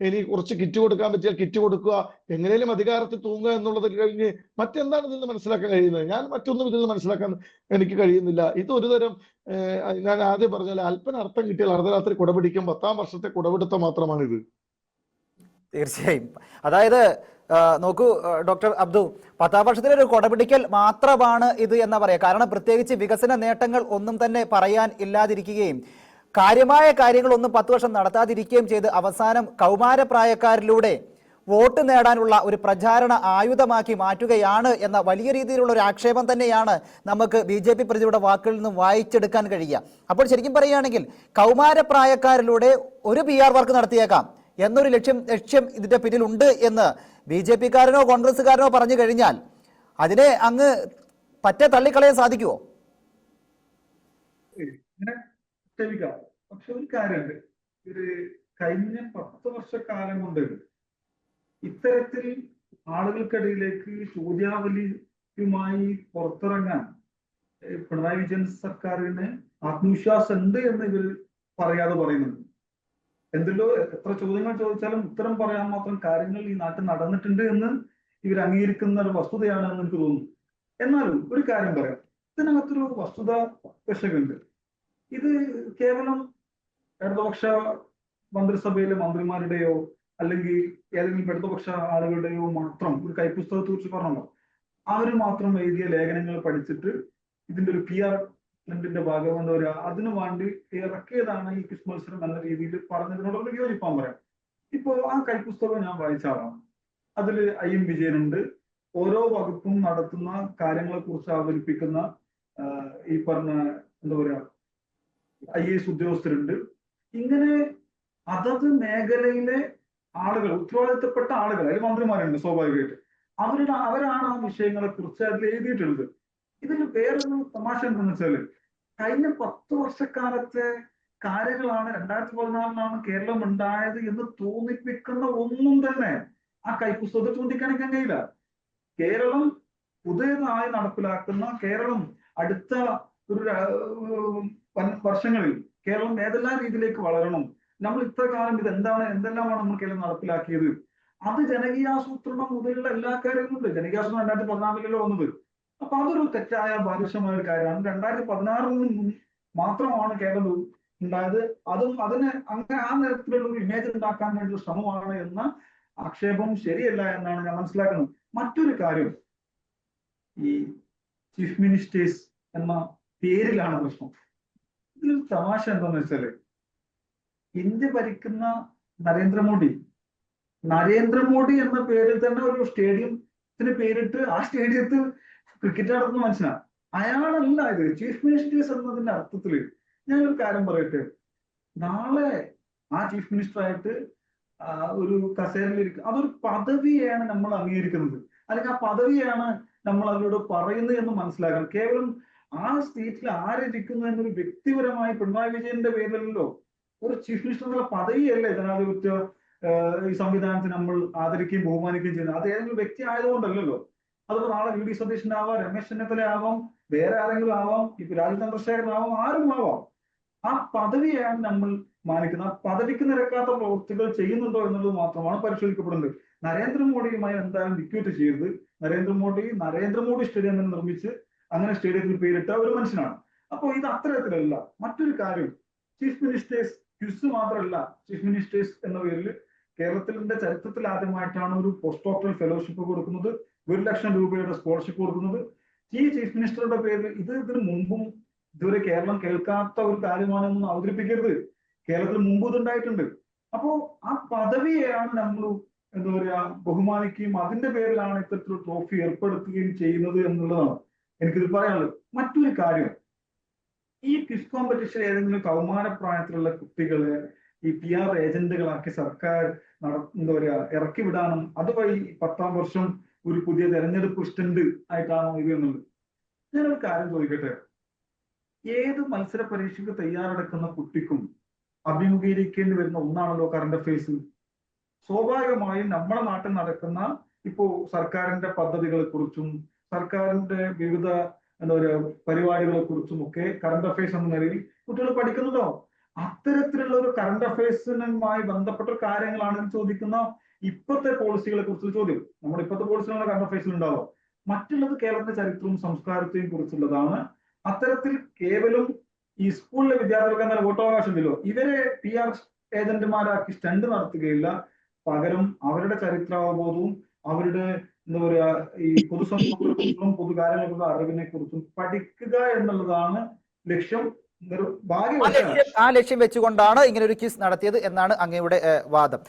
ഇനി കുറച്ച് കിറ്റ് കൊടുക്കാൻ പറ്റിയാൽ കിറ്റ് കൊടുക്കുക, എങ്ങനെയും അധികാരത്തിൽ തൂങ്ങുക എന്നുള്ളത് കഴിഞ്ഞ് മറ്റെന്താണ് ഇതിൽ നിന്ന് മനസ്സിലാക്കാൻ കഴിയുന്നത്? ഞാൻ മറ്റൊന്നും ഇതിൽ നിന്ന് മനസ്സിലാക്കാൻ എനിക്ക് കഴിയുന്നില്ല. ഇത് ഒരു തരം ഞാൻ ആദ്യം പറഞ്ഞാൽ അല്പന അർത്ഥം കിട്ടിയാൽ അർദ്ധരാത്രി കുടപിടിക്കും 10-ാം വർഷത്തെ കുടപിടുത്തം മാത്രമാണിത്. തീർച്ചയായും. അതായത് നോക്കൂ ഡോക്ടർ അബ്ദു, 10-ാം വർഷത്തിലെ ഒരു കൊടപിടിക്കൽ മാത്രമാണ് ഇത് എന്നാ പറയാ. കാരണം പ്രത്യേകിച്ച് വികസന നേട്ടങ്ങൾ ഒന്നും തന്നെ പറയാൻ ഇല്ലാതിരിക്കുകയും കാര്യമായ കാര്യങ്ങളൊന്നും 10 വർഷം നടത്താതിരിക്കുകയും ചെയ്ത് അവസാനം കൗമാരപ്രായക്കാരിലൂടെ വോട്ട് നേടാനുള്ള ഒരു പ്രചാരണ ആയുധമാക്കി മാറ്റുകയാണ് എന്ന വലിയ രീതിയിലുള്ള ഒരു ആക്ഷേപം തന്നെയാണ് നമുക്ക് BJP പ്രതിയുടെ വാക്കുകളിൽ നിന്നും വായിച്ചെടുക്കാൻ കഴിയുക. അപ്പോൾ ശരിക്കും പറയുകയാണെങ്കിൽ കൗമാരപ്രായക്കാരിലൂടെ ഒരു PR വർക്ക് നടത്തിയേക്കാം എന്നൊരു ലക്ഷ്യം ഇതിന്റെ പിന്നിലുണ്ട് എന്ന് BJP-കാരനോ കോൺഗ്രസ്സുകാരനോ പറഞ്ഞു കഴിഞ്ഞാൽ അതിനെ അങ്ങ് പറ്റെ തള്ളിക്കളയാൻ സാധിക്കുമോ? പക്ഷെ ഒരു കാര്യമുണ്ട്, ഒരു കഴിഞ്ഞ 10 വർഷക്കാലം കൊണ്ട് ഇത്തരത്തിൽ ആളുകൾക്കിടയിലേക്ക് ചോദ്യാവലിയുമായി പുറത്തിറങ്ങാൻ പിണറായി വിജയൻ സർക്കാരിന് ആത്മവിശ്വാസം ഉണ്ട് എന്ന് ഇവർ പറയാതെ പറയുന്നുണ്ട്. എന്തെല്ലോ എത്ര ചോദ്യങ്ങൾ ചോദിച്ചാലും ഉത്തരം പറയാൻ മാത്രം കാര്യങ്ങൾ ഈ നാട്ടിൽ നടന്നിട്ടുണ്ട് എന്ന് ഇവർ അംഗീകരിക്കുന്ന ഒരു വസ്തുതയാണെന്ന് എനിക്ക് തോന്നുന്നു. എന്നാലും ഒരു കാര്യം പറയാം, ഇതിനകത്തൊരു വസ്തുത വശമുണ്ട്. ഇത് കേവലം ഇടതുപക്ഷ മന്ത്രിസഭയിലെ മന്ത്രിമാരുടെയോ അല്ലെങ്കിൽ ഏതെങ്കിലും ഇടതുപക്ഷ ആളുകളുടെയോ മാത്രം ഒരു കൈപ്പുസ്തകത്തെ കുറിച്ച് പറഞ്ഞല്ലോ, അവർ മാത്രം എഴുതിയ ലേഖനങ്ങൾ പഠിച്ചിട്ട് ഇതിന്റെ ഒരു PR ന്റെ ഭാഗം എന്താ പറയുക അതിനു വേണ്ടി ഇറക്കിയതാണ് ഈ ക്വിസ് മത്സരം എന്ന രീതിയിൽ പറഞ്ഞതിനോടുള്ള വിയോജിപ്പാൻ പറയാം. ഇപ്പോ ആ കൈപ്പുസ്തകം ഞാൻ വായിച്ച ആളാണ്. അതിൽ IM വിജയനുണ്ട്. ഓരോ വകുപ്പും നടത്തുന്ന കാര്യങ്ങളെ കുറിച്ച് അവതരിപ്പിക്കുന്ന ഈ പറഞ്ഞ എന്താ പറയാ IAS ഉദ്യോഗസ്ഥരുണ്ട്. ഇങ്ങനെ അതത് മേഖലയിലെ ആളുകൾ, ഉത്തരവാദിത്തപ്പെട്ട ആളുകൾ, അതിൽ മന്ത്രിമാരുണ്ട് സ്വാഭാവികമായിട്ട്, അവരാണ് ആ വിഷയങ്ങളെ കുറിച്ച് അതിൽ എഴുതിയിട്ടുള്ളത്. ഇതിൽ വേറൊരു തമാശ എന്താണെന്ന് വെച്ചാല് കഴിഞ്ഞ 10 വർഷക്കാലത്തെ കാര്യങ്ങളാണ് 2014 കേരളം ഉണ്ടായത് എന്ന് തോന്നിപ്പിക്കുന്ന ഒന്നും തന്നെ ആ കൈപ്പുസ്തകത്തിൽ ചൂണ്ടിക്കാണിക്കാൻ കഴിയില്ല. കേരളം പുതിയതായി നടപ്പിലാക്കുന്ന, കേരളം അടുത്ത ഒരു വർഷങ്ങളിൽ കേരളം ഏതെല്ലാം രീതിയിലേക്ക് വളരണം, നമ്മൾ ഇത്ര കാലം എന്തെല്ലാമാണ് നമ്മൾ കേരളം നടപ്പിലാക്കിയത്, അത് ജനകീയാസൂത്രണം മുതലുള്ള എല്ലാ കാര്യങ്ങളും ഉണ്ട്. ജനകീയാസൂത്രണം 2014 വന്നത്. അപ്പൊ അതൊരു തെറ്റായ ബാലിശമായ ഒരു കാര്യമാണ്. 2016 മാത്രമാണ് കേരളം ഉണ്ടായത്. അതിന് അങ്ങനെ ആ തരത്തിലുള്ള ഒരു ഇമേജ് ഉണ്ടാക്കാൻ വേണ്ടി ശ്രമമാണ് എന്ന ആക്ഷേപം ശരിയല്ല എന്നാണ് ഞാൻ മനസ്സിലാക്കുന്നത്. മറ്റൊരു കാര്യം, ഈ ചീഫ് മിനിസ്റ്റേഴ്സ് എന്ന പേരിലാണ് പ്രശ്നം. ഇതിലൊരു തമാശ എന്താന്ന് വെച്ചാല് ഇന്ത്യ ഭരിക്കുന്ന നരേന്ദ്രമോദി എന്ന പേരിൽ തന്നെ ഒരു സ്റ്റേഡിയത്തിന് പേരിട്ട് ആ സ്റ്റേഡിയത്തിൽ ക്രിക്കറ്റ് നടത്തുന്ന മനുഷ്യനാണ്. അയാളല്ല ഇത് ചീഫ് മിനിസ്റ്റേഴ്സ് എന്നതിന്റെ അർത്ഥത്തില്. ഞാനൊരു കാര്യം പറയട്ടെ, നാളെ ആ ചീഫ് മിനിസ്റ്റർ ആയിട്ട് ഒരു കസേരയിലിരിക്കും, അതൊരു പദവിയാണ് നമ്മൾ അംഗീകരിക്കുന്നത്, അല്ലെങ്കിൽ ആ പദവിയാണ് നമ്മൾ അതിലൂടെ പറയുന്നത് എന്ന് മനസ്സിലാക്കണം. കേവലം ആ സീറ്റിൽ ആരിരിക്കുന്നു എന്നൊരു വ്യക്തിപരമായി പിണറായി വിജയന്റെ പേരിലല്ലോ. ഒരു ചീഫ് മിനിസ്റ്റർ എന്നുള്ള പദവിയല്ലേ ജനാധിപത്യ ഈ സംവിധാനത്തിന് നമ്മൾ ആദരിക്കുകയും ബഹുമാനിക്കുകയും ചെയ്യുന്നത്. അത് ഏതെങ്കിലും വ്യക്തി ആയതുകൊണ്ടല്ലോ. അതുപോലെ നാളെ VD സതീശൻ ആവാം, രമേശ് ചെന്നിത്തല ആവാം, വേറെ ആരെങ്കിലും ആവാം, ഇപ്പൊ രാജീവ് ചന്ദ്രശേഖരൻ ആവാം, ആരും ആവാം. ആ പദവിയാണ് നമ്മൾ മാനിക്കുന്നത്. ആ പദവിക്ക് നിരക്കാത്ത പ്രവൃത്തികൾ ചെയ്യുന്നുണ്ടോ എന്നുള്ളത് മാത്രമാണ് പരിശോധിക്കപ്പെടുന്നത്. നരേന്ദ്രമോദിയുമായി എന്തായാലും ഡിക്യൂട്ട് ചെയ്യരുത്. നരേന്ദ്രമോദി സ്റ്റേഡിയം നിർമ്മിച്ച് അങ്ങനെ സ്റ്റേഡിയത്തിന് പേരിട്ട ഒരു മനുഷ്യനാണ്. അപ്പോൾ ഇത് അത്തരത്തിലല്ല. മറ്റൊരു കാര്യം, ചീഫ് മിനിസ്റ്റേഴ്സ് ക്വിസ് മാത്രമല്ല, ചീഫ് മിനിസ്റ്റേഴ്സ് എന്ന പേരിൽ കേരളത്തിന്റെ ചരിത്രത്തിൽ ആദ്യമായിട്ടാണ് ഒരു പോസ്റ്റ് ഡോക്ടറൽ ഫെലോഷിപ്പ് കൊടുക്കുന്നത്, 1,00,000 രൂപയുടെ സ്കോളർഷിപ്പ് കൊടുക്കുന്നത്. ഈ ചീഫ് മിനിസ്റ്ററുടെ പേരിൽ ഇതിന് മുമ്പും ഇതുവരെ കേരളം കേൾക്കാത്ത ഒരു കാര്യമാണെന്ന് അവതരിപ്പിക്കരുത്. കേരളത്തിൽ മുമ്പ് ഇതുണ്ടായിട്ടുണ്ട്. അപ്പോ ആ പദവിയെയാണ് നമ്മൾ എന്താ പറയാ ബഹുമാനിക്കുകയും അതിന്റെ പേരിലാണ് ഇത്തരത്തിലുള്ള ട്രോഫി ഏർപ്പെടുത്തുകയും ചെയ്യുന്നത് എന്നുള്ളതാണ് എനിക്കിത് പറയാനുള്ളത്. മറ്റൊരു കാര്യം, ഈ ക്വിസ് കോമ്പറ്റീഷൻ ഏതെങ്കിലും കൗമാരപ്രായത്തിലുള്ള കുട്ടികളെ ഈ PR ഏജന്റുകളാക്കി സർക്കാർ എന്താ പറയാ ഇറക്കി വിടാനും അതുവഴി 10ാം വർഷം ഒരു പുതിയ തെരഞ്ഞെടുപ്പ് സ്റ്റന്റ് ആയിട്ടാണോ ഇത് എന്നുള്ളത്. ഞാനൊരു കാര്യം ചോദിക്കട്ടെ, ഏത് മത്സര പരീക്ഷയ്ക്ക് തയ്യാറെടുക്കുന്ന കുട്ടിക്കും അഭിമുഖീകരിക്കേണ്ടി വരുന്ന ഒന്നാണല്ലോ കറണ്ട് അഫയേഴ്സ്. സ്വാഭാവികമായും നമ്മുടെ നാട്ടിൽ നടക്കുന്ന ഇപ്പോ സർക്കാരിന്റെ പദ്ധതികളെ കുറിച്ചും സർക്കാരിന്റെ വിവിധ എന്താ പറയുക പരിപാടികളെ കുറിച്ചും ഒക്കെ കറണ്ട് അഫയേഴ്സ് എന്ന നിലയിൽ കുട്ടികൾ പഠിക്കുന്നതോ. അത്തരത്തിലുള്ള ഒരു കറണ്ട് അഫയേഴ്സുമായി ബന്ധപ്പെട്ട കാര്യങ്ങളാണ് ചോദിക്കുന്ന ഇപ്പോഴത്തെ പോളിസികളെ കുറിച്ചുള്ള ചോദ്യം. നമ്മുടെ ഇപ്പോഴത്തെ പോളിസികളാണ് കറണ്ട് അഫയേഴ്സിൽ ഉണ്ടാവുക. മറ്റുള്ളത് കേരളത്തിന്റെ ചരിത്രവും സംസ്കാരത്തെയും കുറിച്ചുള്ളതാണ്. അത്തരത്തിൽ കേവലം ഈ സ്കൂളിലെ വിദ്യാർത്ഥികൾക്ക് എന്നാൽ വോട്ടവകാശം ഇല്ലല്ലോ, ഇവരെ PR ഏജന്റുമാരാക്കി സ്റ്റണ്ട് നടത്തുകയില്ല. പകരം അവരുടെ ചരിത്രാവബോധവും അവരുടെ എന്താ പറയാ ഈ പൊതുസമൂഹത്തെ കുറിച്ചും പൊതുകാര്യങ്ങൾക്കുള്ള അറിവിനെ കുറിച്ചും പഠിക്കുക എന്നുള്ളതാണ് ലക്ഷ്യം. ആ ലക്ഷ്യം വെച്ചുകൊണ്ടാണ് ഇങ്ങനെ ഒരു ക്വിസ് നടത്തിയത് എന്നാണ് അങ്ങയുടെ വാദം.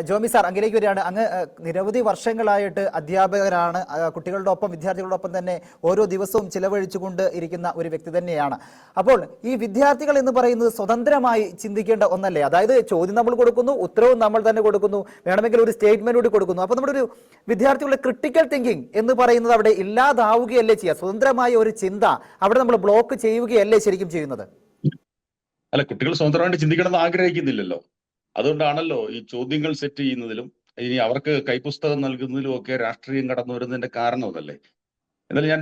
ജോമി സാർ, അങ്ങിലേക്ക് വരികയാണ്. അങ്ങ് നിരവധി വർഷങ്ങളായിട്ട് അധ്യാപകരാണ്, കുട്ടികളുടെ ഒപ്പം വിദ്യാർത്ഥികളുടെ ഒപ്പം തന്നെ ഓരോ ദിവസവും ചിലവഴിച്ചുകൊണ്ട് ഇരിക്കുന്ന ഒരു വ്യക്തി തന്നെയാണ്. അപ്പോൾ ഈ വിദ്യാർത്ഥികൾ എന്ന് പറയുന്നത് സ്വതന്ത്രമായി ചിന്തിക്കേണ്ട ഒന്നല്ലേ? അതായത് ചോദ്യം നമ്മൾ കൊടുക്കുന്നു, ഉത്തരവും നമ്മൾ തന്നെ കൊടുക്കുന്നു, വേണമെങ്കിൽ ഒരു സ്റ്റേറ്റ്മെന്റ് കൂടി കൊടുക്കുന്നു. അപ്പോൾ നമ്മുടെ ഒരു വിദ്യാർത്ഥികളുടെ ക്രിട്ടിക്കൽ തിങ്കിങ് എന്ന് പറയുന്നത് അവിടെ ഇല്ലാതാവുകയല്ലേ ചെയ്യുക? സ്വതന്ത്രമായ ഒരു ചിന്ത അവിടെ നമ്മൾ ബ്ലോക്ക് ചെയ്യുകയല്ലേ ശരിക്കും ചെയ്യുന്നത്? അല്ല, കുട്ടികൾ സ്വതന്ത്രമായിട്ട് ചിന്തിക്കണമെന്ന് ആഗ്രഹിക്കുന്നില്ലല്ലോ. അതുകൊണ്ടാണല്ലോ ഈ ചോദ്യങ്ങൾ സെറ്റ് ചെയ്യുന്നതിലും ഇനി അവർക്ക് കൈപ്പുസ്തകം നൽകുന്നതിലും ഒക്കെ രാഷ്ട്രീയം കടന്നു വരുന്നതിന്റെ കാരണം അതല്ലേ. എന്നാലും ഞാൻ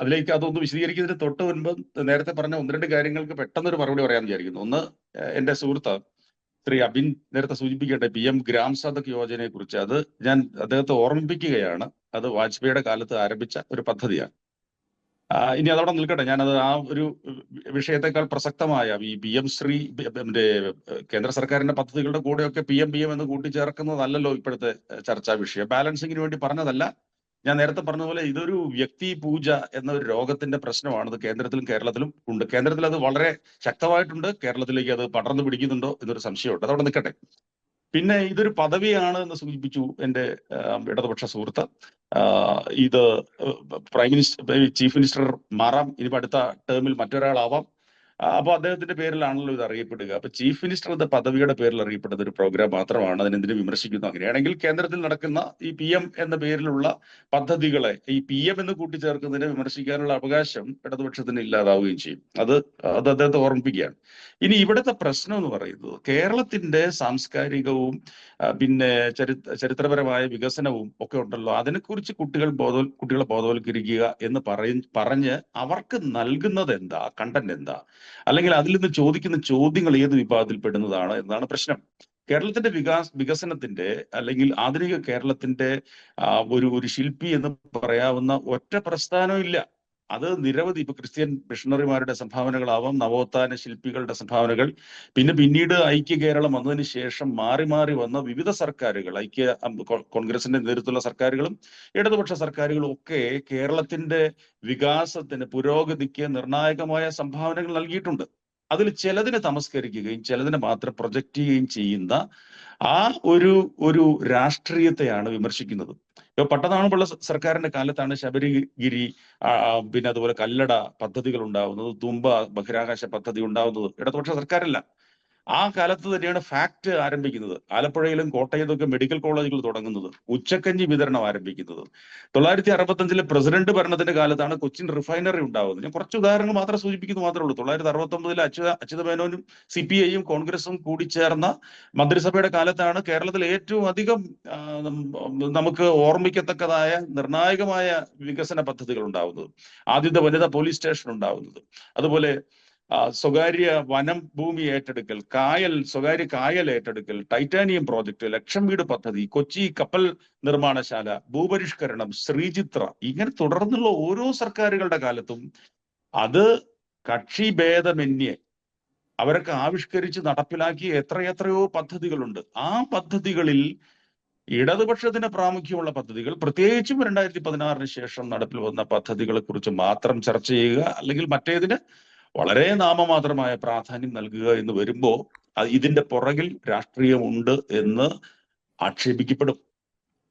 അതിലേക്ക് അതൊന്ന് വിശദീകരിക്കുന്നതിന് തൊട്ട് മുൻപ് നേരത്തെ പറഞ്ഞ 1-2 കാര്യങ്ങൾക്ക് പെട്ടെന്നൊരു മറുപടി പറയാൻ വിചാരിക്കുന്നു. ഒന്ന്, എന്റെ സുഹൃത്ത് ശ്രീ അബിൻ നേരത്തെ സൂചിപ്പിക്കട്ടെ PM ഗ്രാം സദക് യോജനയെ കുറിച്ച്. അത് ഞാൻ അദ്ദേഹത്തെ ഓർമ്മിപ്പിക്കുകയാണ്. അത് വാജ്പേയിയുടെ കാലത്ത് ആരംഭിച്ച ഒരു പദ്ധതിയാണ്. ഇനി അതവിടെ നിൽക്കട്ടെ, ഞാനത് ആ ഒരു വിഷയത്തെക്കാൾ പ്രസക്തമായ ഈ PM ശ്രീ കേന്ദ്ര സർക്കാരിന്റെ പദ്ധതികളുടെ കൂടെയൊക്കെ PM എന്ന് കൂട്ടിച്ചേർക്കുന്നതല്ലല്ലോ ഇപ്പോഴത്തെ ചർച്ചാ വിഷയം. ബാലൻസിങ്ങിന് വേണ്ടി പറഞ്ഞതല്ല. ഞാൻ നേരത്തെ പറഞ്ഞതുപോലെ ഇതൊരു വ്യക്തി പൂജ എന്ന ഒരു രോഗത്തിന്റെ പ്രശ്നമാണ്. ഇത് കേന്ദ്രത്തിലും കേരളത്തിലും ഉണ്ട്. കേന്ദ്രത്തിൽ അത് വളരെ ശക്തമായിട്ടുണ്ട്. കേരളത്തിലേക്ക് അത് പടർന്നു പിടിക്കുന്നുണ്ടോ എന്നൊരു സംശയമുണ്ട്. അതവിടെ നിൽക്കട്ടെ. പിന്നെ ഇതൊരു പദവിയാണ് എന്ന് സൂചിപ്പിച്ചു എൻ്റെ ഇടതുപക്ഷ സുഹൃത്ത്. ഇത് പ്രൈം മിനിസ്റ്റർ, ചീഫ് മിനിസ്റ്റർ മാറാം, ഇനിയിപ്പോൾ അടുത്ത ടേമിൽ മറ്റൊരാളാവാം. അപ്പൊ അദ്ദേഹത്തിന്റെ പേരിലാണല്ലോ ഇത് അറിയപ്പെടുക. അപ്പൊ ചീഫ് മിനിസ്റ്റർ എന്ന പദവിയുടെ പേരിൽ അറിയപ്പെടുന്ന ഒരു പ്രോഗ്രാം മാത്രമാണ്. അതിനെന്തിനു വിമർശിക്കുന്നു? അങ്ങനെയാണെങ്കിൽ കേന്ദ്രത്തിൽ നടക്കുന്ന ഈ PM എന്ന പേരിലുള്ള പദ്ധതികളെ ഈ PM എന്ന് കൂട്ടിച്ചേർക്കുന്നതിനെ വിമർശിക്കാനുള്ള അവകാശം ഇടതുപക്ഷത്തിന് ഇല്ലാതാവുകയും ചെയ്യും. അത് അദ്ദേഹത്തെ ഓർമ്മിപ്പിക്കുകയാണ്. ഇനി ഇവിടുത്തെ പ്രശ്നം എന്ന് പറയുന്നത് കേരളത്തിന്റെ സാംസ്കാരികവും പിന്നെ ചരിത്രപരമായ വികസനവും ഒക്കെ ഉണ്ടല്ലോ. അതിനെക്കുറിച്ച് കുട്ടികളെ ബോധവൽക്കരിക്കുക എന്ന് പറഞ്ഞ് അവർക്ക് നൽകുന്നത് എന്താ, കണ്ടന്റ് എന്താ, അല്ലെങ്കിൽ അതിൽ നിന്ന് ചോദിക്കുന്ന ചോദ്യങ്ങൾ ഏത് വിഭാഗത്തിൽ പെടുന്നതാണ് എന്നതാണ് പ്രശ്നം. കേരളത്തിന്റെ വികസനത്തിന്റെ അല്ലെങ്കിൽ ആധുനിക കേരളത്തിന്റെ ഒരു ശില്പി എന്ന് പറയാവുന്ന ഒറ്റ പ്രസ്ഥാനവും ഇല്ല. അത് നിരവധി ഇപ്പൊ ക്രിസ്ത്യൻ മിഷണറിമാരുടെ സംഭാവനകളാവാം, നവോത്ഥാന ശില്പികളുടെ സംഭാവനകൾ, പിന്നീട് ഐക്യ കേരളം വന്നതിന് ശേഷം മാറി വന്ന വിവിധ സർക്കാരുകൾ, കോൺഗ്രസിന്റെ നേതൃത്വമുള്ള സർക്കാരുകളും ഇടതുപക്ഷ സർക്കാരുകളും ഒക്കെ കേരളത്തിന്റെ വികാസത്തിന്, പുരോഗതിക്ക് നിർണായകമായ സംഭാവനകൾ നൽകിയിട്ടുണ്ട്. അതിൽ ചിലതിനെ തമസ്കരിക്കുകയും ചിലതിനെ മാത്രം പ്രൊജക്റ്റ് ചെയ്യുകയും ചെയ്യുന്ന ആ ഒരു രാഷ്ട്രീയത്തെയാണ് വിമർശിക്കുന്നത്. ഇപ്പൊ പട്ടനാണുള്ള സർക്കാരിന്റെ കാലത്താണ് ശബരിഗിരി, പിന്നെ അതുപോലെ കല്ലട പദ്ധതികൾ ഉണ്ടാവുന്നത്, തുമ്പ ബഹിരാകാശ പദ്ധതി ഉണ്ടാവുന്നത്. ഇടതുപക്ഷ സർക്കാരല്ല. ആ കാലത്ത് തന്നെയാണ് ഫാക്ട് ആരംഭിക്കുന്നത്. ആലപ്പുഴയിലും കോട്ടയത്തൊക്കെ മെഡിക്കൽ കോളേജുകൾ തുടങ്ങുന്നത്, ഉച്ചക്കഞ്ഞി വിതരണം ആരംഭിക്കുന്നത്. 965 പ്രസിഡന്റ് ഭരണത്തിന്റെ കാലത്താണ് കൊച്ചിൻ റിഫൈനറി ഉണ്ടാവുന്നത്. ഞാൻ കുറച്ച് ഉദാഹരണങ്ങൾ മാത്രം സൂചിപ്പിക്കുന്നു മാത്രമേ ഉള്ളൂ. 969 അച്യുതമേനോനും CPIയും കോൺഗ്രസും കൂടി ചേർന്ന മന്ത്രിസഭയുടെ കാലത്താണ് കേരളത്തിൽ ഏറ്റവും അധികം നമുക്ക് ഓർമ്മിക്കത്തക്കതായ നിർണായകമായ വികസന പദ്ധതികൾ ഉണ്ടാവുന്നത്. ആദ്യത്തെ വനിതാ പോലീസ് സ്റ്റേഷൻ ഉണ്ടാവുന്നത്. അതുപോലെ സ്വകാര്യ വനം ഭൂമി ഏറ്റെടുക്കൽ, സ്വകാര്യ കായൽ ഏറ്റെടുക്കൽ, ടൈറ്റാനിയം പ്രോജക്ട്, ലക്ഷം വീട് പദ്ധതി, കൊച്ചി കപ്പൽ നിർമ്മാണശാല, ഭൂപരിഷ്കരണം, ശ്രീചിത്ര, ഇങ്ങനെ തുടർന്നുള്ള ഓരോ സർക്കാരുകളുടെ കാലത്തും അത് കക്ഷി ഭേദമന്യേ അവരൊക്കെ ആവിഷ്കരിച്ച് നടപ്പിലാക്കിയ എത്രയെത്രയോ പദ്ധതികളുണ്ട്. ആ പദ്ധതികളിൽ ഇടതുപക്ഷത്തിന് പ്രാമുഖ്യമുള്ള പദ്ധതികൾ, പ്രത്യേകിച്ചും 2016 ശേഷം നടപ്പിൽ വന്ന പദ്ധതികളെ കുറിച്ച് മാത്രം ചർച്ച ചെയ്യുക, അല്ലെങ്കിൽ മറ്റേതിന് വളരെ നാമമാത്രമായ പ്രാധാന്യം നൽകുക എന്ന് വരുമ്പോൾ ഇതിന്റെ പുറകിൽ രാഷ്ട്രീയമുണ്ട് എന്ന് ആക്ഷേപിക്കപ്പെടും.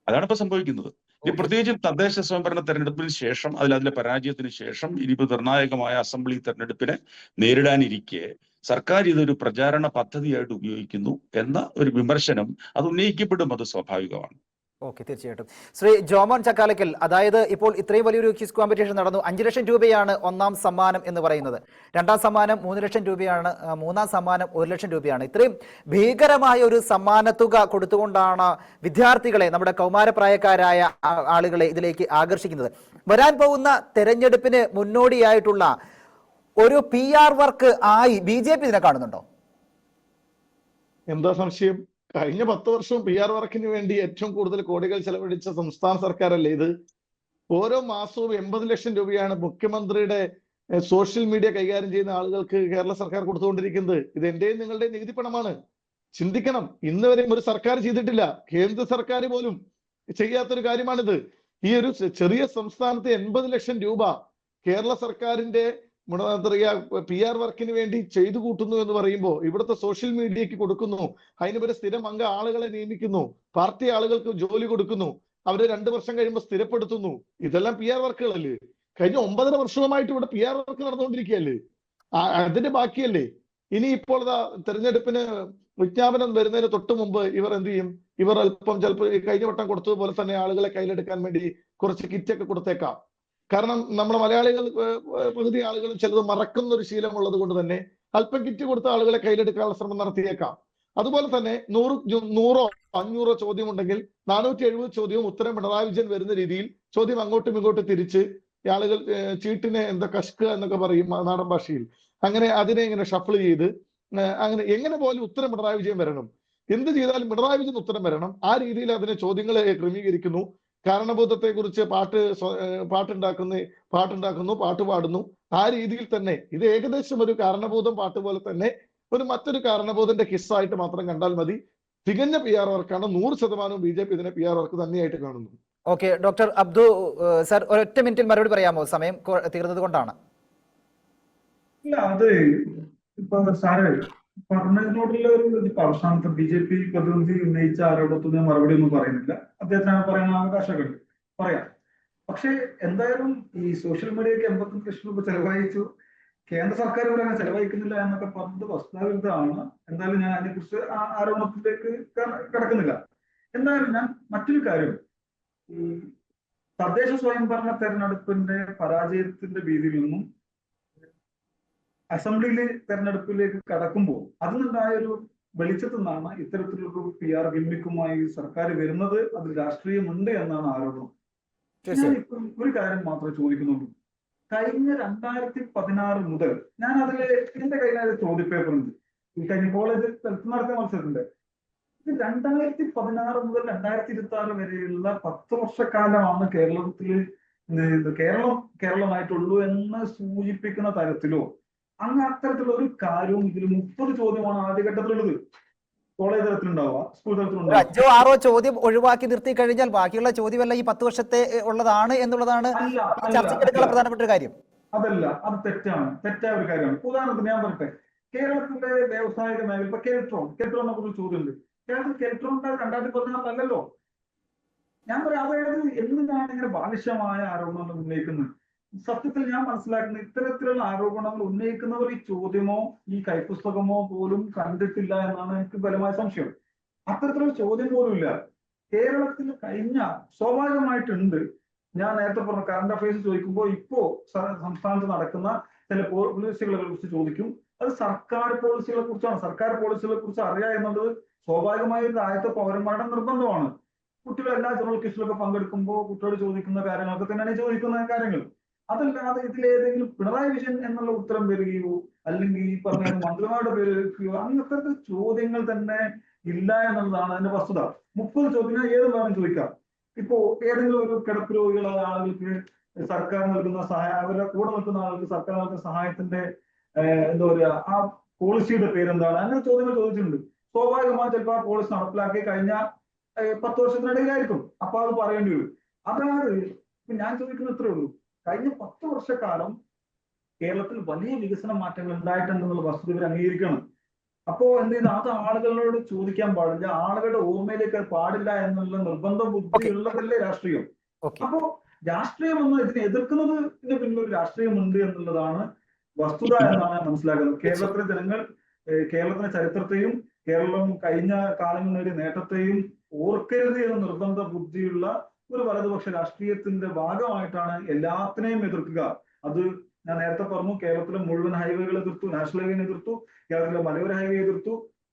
അതാണ് ഇപ്പൊ സംഭവിക്കുന്നത്. പ്രത്യേകിച്ചും തദ്ദേശ സ്വയംഭരണ തെരഞ്ഞെടുപ്പിന് ശേഷം, അതിലെ പരാജയത്തിന് ശേഷം ഇനിയിപ്പോ നിർണായകമായ അസംബ്ലി തെരഞ്ഞെടുപ്പിനെ നേരിടാനിരിക്കെ സർക്കാർ ഇതൊരു പ്രചാരണ പദ്ധതിയായിട്ട് ഉപയോഗിക്കുന്നു എന്ന ഒരു വിമർശനം അത് ഉന്നയിക്കപ്പെടും. അത് സ്വാഭാവികമാണ്. ഓക്കെ, തീർച്ചയായിട്ടും. ശ്രീ ജോമോൻ ചക്കാലക്കൽ, അതായത് ഇപ്പോൾ ഇത്രയും വലിയൊരു ക്വിസ് കോമ്പറ്റീഷൻ നടന്നു. 5 ലക്ഷം രൂപയാണ് ഒന്നാം സമ്മാനം എന്ന് പറയുന്നത്, രണ്ടാം സമ്മാനം 3 ലക്ഷം രൂപയാണ്, മൂന്നാം സമ്മാനം 1 ലക്ഷം രൂപയാണ്. ഇത്രയും ഭീകരമായ ഒരു സമ്മാനത്തുക കൊടുത്തുകൊണ്ടാണ് വിദ്യാർത്ഥികളെ, നമ്മുടെ കൗമാരപ്രായക്കാരായ ആളുകളെ ഇതിലേക്ക് ആകർഷിക്കുന്നത്. വരാൻ പോകുന്ന തെരഞ്ഞെടുപ്പിന് മുന്നോടിയായിട്ടുള്ള ഒരു PR വർക്ക് ആയി BJP ഇതിനെ കാണുന്നുണ്ടോ? എന്താ സംശയം? കഴിഞ്ഞ 10 വർഷവും PR വർക്കിന് വേണ്ടി ഏറ്റവും കൂടുതൽ കോടികൾ ചെലവഴിച്ച സംസ്ഥാന സർക്കാരല്ലേ ഇത്? ഓരോ മാസവും 80 ലക്ഷം രൂപയാണ് മുഖ്യമന്ത്രിയുടെ സോഷ്യൽ മീഡിയ കൈകാര്യം ചെയ്യുന്ന ആളുകൾക്ക് കേരള സർക്കാർ കൊടുത്തുകൊണ്ടിരിക്കുന്നത്. ഇത് എന്റെയും നിങ്ങളുടെയും നികുതി പണമാണ്. ചിന്തിക്കണം, ഇന്ന് വരെയും ഒരു സർക്കാർ ചെയ്തിട്ടില്ല. കേന്ദ്ര സർക്കാർ പോലും ചെയ്യാത്തൊരു കാര്യമാണിത്. ഈ ഒരു ചെറിയ സംസ്ഥാനത്ത് 80 ലക്ഷം രൂപ കേരള സർക്കാരിന്റെ PR വർക്കിന് വേണ്ടി ചെയ്തു കൂട്ടുന്നു എന്ന് പറയുമ്പോൾ ഇവിടുത്തെ സോഷ്യൽ മീഡിയക്ക് കൊടുക്കുന്നു, അതിന് സ്ഥിരം അംഗ ആളുകളെ നിയമിക്കുന്നു, പാർട്ടി ആളുകൾക്ക് ജോലി കൊടുക്കുന്നു, അവര് 2 വർഷം കഴിയുമ്പോൾ സ്ഥിരപ്പെടുത്തുന്നു. ഇതെല്ലാം PR വർക്കുകളല്ലേ? കഴിഞ്ഞ 9.5 വർഷവുമായിട്ട് ഇവിടെ PR വർക്ക് നടന്നുകൊണ്ടിരിക്കുകയല്ലേ? അതിന്റെ ബാക്കിയല്ലേ? ഇനി ഇപ്പോൾ തെരഞ്ഞെടുപ്പിന് വിജ്ഞാപനം വരുന്നതിന് തൊട്ട് മുമ്പ് ഇവർ എന്ത് ചെയ്യും? ഇവർ അല്പം ചിലപ്പോൾ കഴിഞ്ഞ വട്ടം കൊടുത്തതുപോലെ തന്നെ ആളുകളെ കയ്യിലെടുക്കാൻ വേണ്ടി കുറച്ച് കിറ്റൊക്കെ കൊടുത്തേക്കാം. കാരണം നമ്മുടെ മലയാളികൾ പകുതി ആളുകളും ചിലത് മറക്കുന്ന ഒരു ശീലമുള്ളത് കൊണ്ട് തന്നെ അല്പം കിറ്റ് കൊടുത്ത ആളുകളെ കയ്യിലെടുക്കാനുള്ള ശ്രമം നടത്തിയേക്കാം. അതുപോലെ തന്നെ 100 500 ചോദ്യം ഉണ്ടെങ്കിൽ 470 ചോദ്യവും ഉത്തരം പിണറായി വിജയൻ വരുന്ന രീതിയിൽ ചോദ്യം അങ്ങോട്ടും ഇങ്ങോട്ടും തിരിച്ച് ആളുകൾ ചീട്ടിനെ എന്താ കഷ്ക എന്നൊക്കെ പറയും നാടൻ ഭാഷയിൽ, അങ്ങനെ അതിനെ ഇങ്ങനെ ഷഫിൾ ചെയ്ത് അങ്ങനെ എങ്ങനെ പോലും ഉത്തരം പിണറായി വിജയൻ വരണം. എന്ത് ചെയ്താലും പിണറായി വിജയൻ ഉത്തരം വരണം. ആ രീതിയിൽ അതിനെ ചോദ്യങ്ങളെ ക്രമീകരിക്കുന്നു. കാരണബോധത്തെ കുറിച്ച് പാട്ടുണ്ടാക്കുന്നു, പാട്ട് പാടുന്നു. ആ രീതിയിൽ തന്നെ ഇത് ഏകദേശം ഒരു കാരണബോധം പാട്ട് പോലെ തന്നെ മറ്റൊരു കാരണബോധന്റെ കിസ്സായിട്ട് മാത്രം കണ്ടാൽ മതി. തികഞ്ഞ PR വർക്കാണ്. 100% BJP ഇതിനെ PR വർക്ക് തന്നെയായിട്ട് കാണുന്നു. ഓക്കെ, ഡോക്ടർ അബ്ദു സർ, ഒരൊറ്റ മിനിറ്റിൽ മറുപടി പറയാമോ? സമയം തീർന്നത് കൊണ്ടാണ്. ഇല്ല, അത് ഇപ്പൊ സാറ് പറഞ്ഞതിനോടുള്ള ഒരു അവസാനത്തെ BJP പ്രതിനിധി ഉന്നയിച്ച ആരോപണത്തിന് മറുപടി ഒന്നും പറയുന്നില്ല. അദ്ദേഹത്തിന് പറയാൻ അവകാശമുണ്ട്, പറയാം. പക്ഷെ എന്തായാലും ഈ സോഷ്യൽ മീഡിയക്ക് 85 ലക്ഷം രൂപ ചെലവഴിച്ചു, കേന്ദ്ര സർക്കാർ ഇവിടെ അങ്ങനെ ചെലവഴിക്കുന്നില്ല എന്നൊക്കെ പറഞ്ഞത് വസ്തുതാവിരുദ്ധമാണ്. എന്തായാലും ഞാൻ അതിനെക്കുറിച്ച് ആരോപണത്തിലേക്ക് കിടക്കുന്നില്ല. എന്തായാലും ഞാൻ മറ്റൊരു കാര്യം, ഈ തദ്ദേശ സ്വയംഭരണ തെരഞ്ഞെടുപ്പിന്റെ പരാജയത്തിന്റെ ഭീതിയിൽ നിന്നും അസംബ്ലിയിലെ തെരഞ്ഞെടുപ്പിലേക്ക് കടക്കുമ്പോൾ അതിനുണ്ടായ ഒരു വെളിച്ചത്തു നിന്നാണ് ഇത്തരത്തിലൊരു PR ഗിമ്മിക്കുമായി സർക്കാർ വരുന്നത്. അതിൽ രാഷ്ട്രീയമുണ്ട് എന്നാണ് ആരോപണം. ഞാൻ ഇപ്പം ഒരു കാര്യം മാത്രമേ ചോദിക്കുന്നുള്ളൂ. കഴിഞ്ഞ 2016 മുതൽ ഞാൻ അതില് എന്റെ കയ്യിൽ ചോദ്യപേപ്പർ ഉണ്ട്. ഈ കഴിഞ്ഞ കോളേജ് നടത്തിയ മത്സരത്തിന്റെ ഇത് 2016 മുതൽ 2026 വരെയുള്ള 10 വർഷക്കാലമാണ് കേരളമായിട്ടുള്ളൂ എന്ന് സൂചിപ്പിക്കുന്ന തരത്തിലോ അത്തരത്തിലുള്ള ഒരു കാര്യവും ഇതിൽ 30 ചോദ്യമാണ് ആദ്യഘട്ടത്തിലുള്ളത്. College തലത്തിലുണ്ടാവുക, school തലത്തിലുണ്ടാവുക. 5 6 ചോദ്യം ഒഴിവാക്കി നിർത്തി കഴിഞ്ഞാൽ ബാക്കിയുള്ള ചോദ്യമല്ല ഈ 10 വർഷത്തെ ഉള്ളതാണ് എന്നുള്ളതാണ് ചർച്ചയ്ക്കെടുക്കാനുള്ള പ്രധാനപ്പെട്ട ഒരു കാര്യം. അതല്ല, അത് തെറ്റായ ഒരു കാര്യമാണ്. ഉദാഹരണത്തിന് ഞാൻ പറയട്ടെ, കേരളത്തിലെ വ്യാവസായിക മേഖല ഇപ്പൊ കെൽട്രോണിനെ കുറിച്ച് ചോദ്യമുണ്ട്. കേരളത്തിൽ കെൽട്രോണിന്റെ 2016 അല്ലല്ലോ. ഞാൻ പറയാം, അതായത് എന്തിനാണ് ഇങ്ങനെ ബാലിശമായ ആരോപണങ്ങൾ ഉന്നയിക്കുന്നത്? സത്യത്തിൽ ഞാൻ മനസ്സിലാക്കുന്നത് ഇത്തരത്തിലുള്ള ആരോപണങ്ങൾ ഉന്നയിക്കുന്നവർ ഈ ചോദ്യമോ ഈ കൈപ്പുസ്തകമോ പോലും കണ്ടിട്ടില്ല എന്നാണ് എനിക്ക് ബലമായ സംശയം. അത്തരത്തിലുള്ള ചോദ്യം പോലും ഇല്ല. കേരളത്തിൽ കഴിഞ്ഞ സ്വാഭാവികമായിട്ടുണ്ട്. ഞാൻ നേരത്തെ പറഞ്ഞ കറണ്ട് അഫയേഴ്സ് ചോദിക്കുമ്പോൾ ഇപ്പോ സംസ്ഥാനത്ത് നടക്കുന്ന ചില പോളിസികളെ കുറിച്ച് ചോദിക്കും. അത് സർക്കാർ പോളിസികളെ കുറിച്ചാണ്. സർക്കാർ പോളിസികളെ കുറിച്ച് അറിയുക എന്നുള്ളത് സ്വാഭാവികമായ ഒരു ആദ്യത്തെ പൗരന്മാരുടെ നിർബന്ധമാണ്. കുട്ടികൾ എല്ലാ ജനറൽ ക്വിസിലൊക്കെ പങ്കെടുക്കുമ്പോൾ കുട്ടിയോട് ചോദിക്കുന്ന കാര്യങ്ങളൊക്കെ തന്നെയാണ് ചോദിക്കുന്ന കാര്യങ്ങൾ. അതല്ലാതെ ഇതിലേതെങ്കിലും പിണറായി വിജയൻ എന്നുള്ള ഉത്തരം വരികയോ അല്ലെങ്കിൽ ഈ പറഞ്ഞ മന്ത്രിമാരുടെ പേര് വെക്കുകയോ അങ്ങനത്തെ ചോദ്യങ്ങൾ തന്നെ ഇല്ല എന്നുള്ളതാണ് അതിന്റെ വസ്തുത. 30 ചോദ്യങ്ങൾ ഏത് വേണം ചോദിക്കാം. ഇപ്പോ ഏതെങ്കിലും ഒരു കിടപ്പ് രോഗികളായ ആളുകൾക്ക് സർക്കാർ നൽകുന്ന സഹായം, അവരുടെ കൂടെ നിൽക്കുന്ന ആളുകൾക്ക് സർക്കാർ നൽകുന്ന സഹായത്തിന്റെ എന്താ പറയുക, ആ പോളിസിയുടെ പേരെന്താണ്, അങ്ങനെ ചോദ്യങ്ങൾ ചോദിച്ചിട്ടുണ്ട്. സ്വാഭാവികമായി ചിലപ്പോൾ ആ പോളിസി നടപ്പിലാക്കി കഴിഞ്ഞ 10 വർഷത്തിനിടയിലായിരിക്കും. അപ്പൊ അത് പറയേണ്ടി വരും. അതാണ് ഞാൻ ചോദിക്കുന്നത്. ഇത്രേ ഉള്ളൂ. കഴിഞ്ഞ 10 വർഷക്കാലം കേരളത്തിൽ വലിയ വികസന മാറ്റങ്ങൾ ഉണ്ടായിട്ടുണ്ടെന്നുള്ള വസ്തുത ഇവർ അംഗീകരിക്കണം. അപ്പോ എന്ത് ചെയ്യുന്നു, അത് ആളുകളോട് ചോദിക്കാൻ പാടില്ല, ആളുകളുടെ ഓർമ്മയിലേക്ക് പാടില്ല എന്നുള്ള നിർബന്ധ ബുദ്ധി ഉള്ളതല്ലേ രാഷ്ട്രീയം. അപ്പോ രാഷ്ട്രീയം എന്ന് ഇതിനെ എതിർക്കുന്നതിന് പിന്നിൽ ഒരു രാഷ്ട്രീയമുണ്ട് എന്നുള്ളതാണ് വസ്തുത എന്നാണ് മനസ്സിലാക്കുന്നത്. കേരളത്തിലെ ജനങ്ങൾ കേരളത്തിന്റെ ചരിത്രത്തെയും കേരളം കഴിഞ്ഞ കാലങ്ങളിൽ നേടിയ നേട്ടത്തെയും ഓർക്കരുത് എന്ന നിർബന്ധ ബുദ്ധിയുള്ള ഒരു വലതുപക്ഷ രാഷ്ട്രീയത്തിന്റെ ഭാഗമായിട്ടാണ് എല്ലാത്തിനെയും എതിർക്കുക. അത് ഞാൻ നേരത്തെ പറഞ്ഞു, കേരളത്തിലെ മുഴുവൻ ഹൈവേകൾ എതിർത്തു, നാഷണൽ ഹൈവേ എതിർത്തു, കേരളത്തിലെ മലയോര ഹൈവേ എതിർത്തു,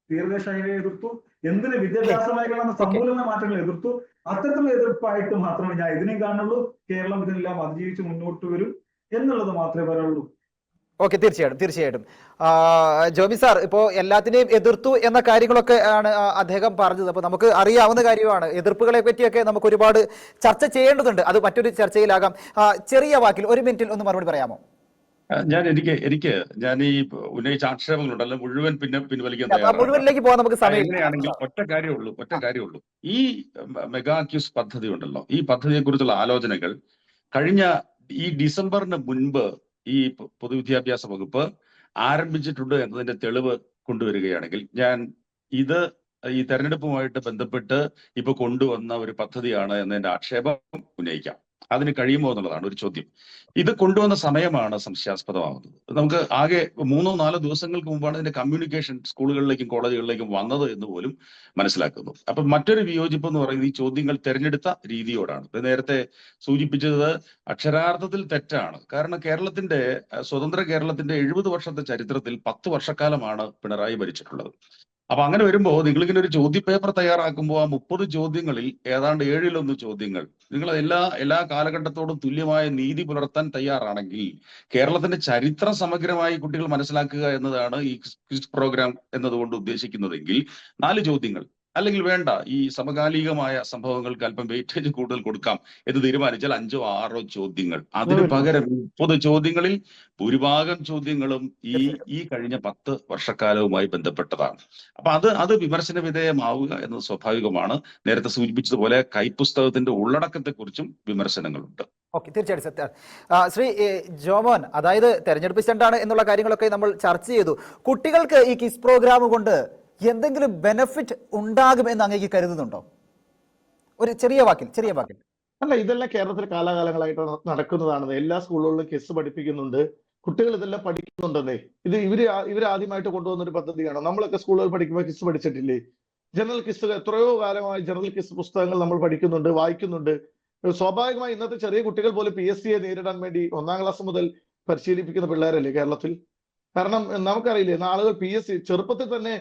തീരദേശ ഹൈവേ എതിർത്തു, എന്തിന് വിദ്യാഭ്യാസ മേഖല സമൂലമായ മാറ്റങ്ങൾ എതിർത്തു. അത്തരത്തിലുള്ള എതിർപ്പായിട്ട് മാത്രമേ ഞാൻ ഇതിനെ കാണുള്ളൂ. കേരളം ഇതിനെല്ലാം അതിജീവിച്ച് മുന്നോട്ട് വരും എന്നുള്ളത് മാത്രമേ പറയുള്ളൂ. ഓക്കെ, തീർച്ചയായിട്ടും. ജോബി സാർ, ഇപ്പോ എല്ലാത്തിനെയും എതിർത്തു എന്ന കാര്യങ്ങളൊക്കെ ആണ് അദ്ദേഹം പറഞ്ഞത്. അപ്പൊ നമുക്ക് അറിയാവുന്ന കാര്യമാണ്. എതിർപ്പുകളെ പറ്റിയൊക്കെ നമുക്ക് ഒരുപാട് ചർച്ച ചെയ്യേണ്ടതുണ്ട്. അത് മറ്റൊരു ചർച്ചയിലാകാം. ചെറിയ വാക്കിൽ 1 മിനിറ്റിൽ ഒന്ന് മറുപടി പറയാമോ? ഞാൻ ഈ ഉന്നയിച്ച ആക്ഷേപങ്ങളുണ്ടല്ലോ മുഴുവൻ പിൻവലിക്കാൻ മുഴുവനിലേക്ക് പോകാൻ നമുക്ക് സമയം. എങ്ങനെയാണെങ്കിൽ ഒറ്റ കാര്യമുള്ളൂ. ഈ മെഗാ ക്യൂസ് പദ്ധതി ഉണ്ടല്ലോ, ഈ പദ്ധതിയെ കുറിച്ചുള്ള ആലോചനകൾ കഴിഞ്ഞ ഈ ഡിസംബറിന് മുൻപ് ഈ പൊതുവിദ്യാഭ്യാസ വകുപ്പ് ആരംഭിച്ചിട്ടുണ്ട് എന്നതിന്റെ തെളിവ് കൊണ്ടുവരികയാണെങ്കിൽ ഞാൻ ഇത് ഈ തെരഞ്ഞെടുപ്പുമായിട്ട് ബന്ധപ്പെട്ട് ഇപ്പൊ കൊണ്ടുവന്ന ഒരു പദ്ധതിയാണ് എന്നതിന്റെ ആക്ഷേപം ഉന്നയിക്കാം. അതിന് കഴിയുമോ എന്നുള്ളതാണ് ഒരു ചോദ്യം. ഇത് കൊണ്ടുവന്ന സമയമാണ് സംശയാസ്പദമാകുന്നത്. നമുക്ക് ആകെ 3-4 ദിവസങ്ങൾക്ക് മുമ്പാണ് ഇതിന്റെ കമ്മ്യൂണിക്കേഷൻ സ്കൂളുകളിലേക്കും കോളേജുകളിലേക്കും വന്നത് എന്ന് പോലും മനസ്സിലാക്കുന്നു. അപ്പൊ മറ്റൊരു വിയോജിപ്പ് എന്ന് പറയുന്നത് ഈ ചോദ്യങ്ങൾ തെരഞ്ഞെടുത്ത രീതിയോടാണ്. നേരത്തെ സൂചിപ്പിച്ചത് അക്ഷരാർത്ഥത്തിൽ തെറ്റാണ്. കാരണം സ്വതന്ത്ര കേരളത്തിന്റെ 70 വർഷത്തെ ചരിത്രത്തിൽ 10 വർഷക്കാലമാണ് പിണറായി ഭരിച്ചിട്ടുള്ളത്. അപ്പൊ അങ്ങനെ വരുമ്പോൾ നിങ്ങളിങ്ങനെ ഒരു ചോദ്യപേപ്പർ തയ്യാറാക്കുമ്പോൾ ആ 30 ചോദ്യങ്ങളിൽ ഏതാണ്ട് 7-1 ചോദ്യങ്ങൾ നിങ്ങൾ എല്ലാ കാലഘട്ടത്തോടും തുല്യമായ നീതി പുലർത്താൻ തയ്യാറാണെങ്കിൽ കേരളത്തിന്റെ ചരിത്രം സമഗ്രമായി കുട്ടികൾ മനസ്സിലാക്കുക എന്നതാണ് ഈ ക്വിസ് പ്രോഗ്രാം എന്നതുകൊണ്ട് ഉദ്ദേശിക്കുന്നതെങ്കിൽ 4 ചോദ്യങ്ങൾ അല്ലെങ്കിൽ വേണ്ട, ഈ സമകാലികമായ സംഭവങ്ങൾക്ക് അല്പം വെയിറ്റേജ് കൂടുതൽ കൊടുക്കാം എന്ന് തീരുമാനിച്ചാൽ 5-6 ചോദ്യങ്ങൾ. അതിന് പകരം 30 ചോദ്യങ്ങളിൽ ഭൂരിഭാഗം ചോദ്യങ്ങളും ഈ കഴിഞ്ഞ 10 വർഷക്കാലവുമായി ബന്ധപ്പെട്ടതാണ്. അപ്പൊ അത് വിമർശന വിധേയമാവുക എന്നത് സ്വാഭാവികമാണ്. നേരത്തെ സൂചിപ്പിച്ചതുപോലെ കൈപ്പുസ്തകത്തിന്റെ ഉള്ളടക്കത്തെക്കുറിച്ചും വിമർശനങ്ങളുണ്ട്. ഓക്കെ, തീർച്ചയായിട്ടും സത്യം. ശ്രീ ജോമോൻ, അതായത് തെരഞ്ഞെടുപ്പ് സ്റ്റണ്ടാണ് എന്നുള്ള കാര്യങ്ങളൊക്കെ നമ്മൾ ചർച്ച ചെയ്തു. കുട്ടികൾക്ക് ഈ ക്വിസ് പ്രോഗ്രാം കൊണ്ട് എന്തെങ്കിലും ബെനിഫിറ്റ് ഉണ്ടാകുമെന്ന് അങ്ങേക്ക് കരുതുന്നുണ്ടോ? ഒരു ചെറിയ വാക്കിൽ. അല്ല, ഇതെല്ലാം കേരളത്തിൽ കാലാകാലങ്ങളായിട്ട് നടക്കുന്നതാണ്. എല്ലാ സ്കൂളുകളിലും ക്വിസ് പഠിപ്പിക്കുന്നുണ്ട്. കുട്ടികൾ ഇതെല്ലാം പഠിക്കുന്നുണ്ടെന്നേ. ഇവര് ആദ്യമായിട്ട് കൊണ്ടുവന്ന ഒരു പദ്ധതിയാണ്. നമ്മളൊക്കെ സ്കൂളുകളിൽ പഠിക്കുമ്പോൾ ക്വിസ് പഠിച്ചിട്ടില്ലേ? ജനറൽ ക്വിസ് എത്രയോ കാലമായി ജനറൽ ക്വിസ് പുസ്തകങ്ങൾ നമ്മൾ പഠിക്കുന്നുണ്ട്, വായിക്കുന്നുണ്ട്. സ്വാഭാവികമായി ഇന്നത്തെ ചെറിയ കുട്ടികൾ പോലും PSC നേരിടാൻ വേണ്ടി 1-ാം ക്ലാസ് മുതൽ പരിശീലിപ്പിക്കുന്ന പിള്ളേരല്ലേ കേരളത്തിൽ? കാരണം നമുക്കറിയില്ലേ, ആളുകൾ PSC ചെറുപ്പത്തിൽ തന്നെ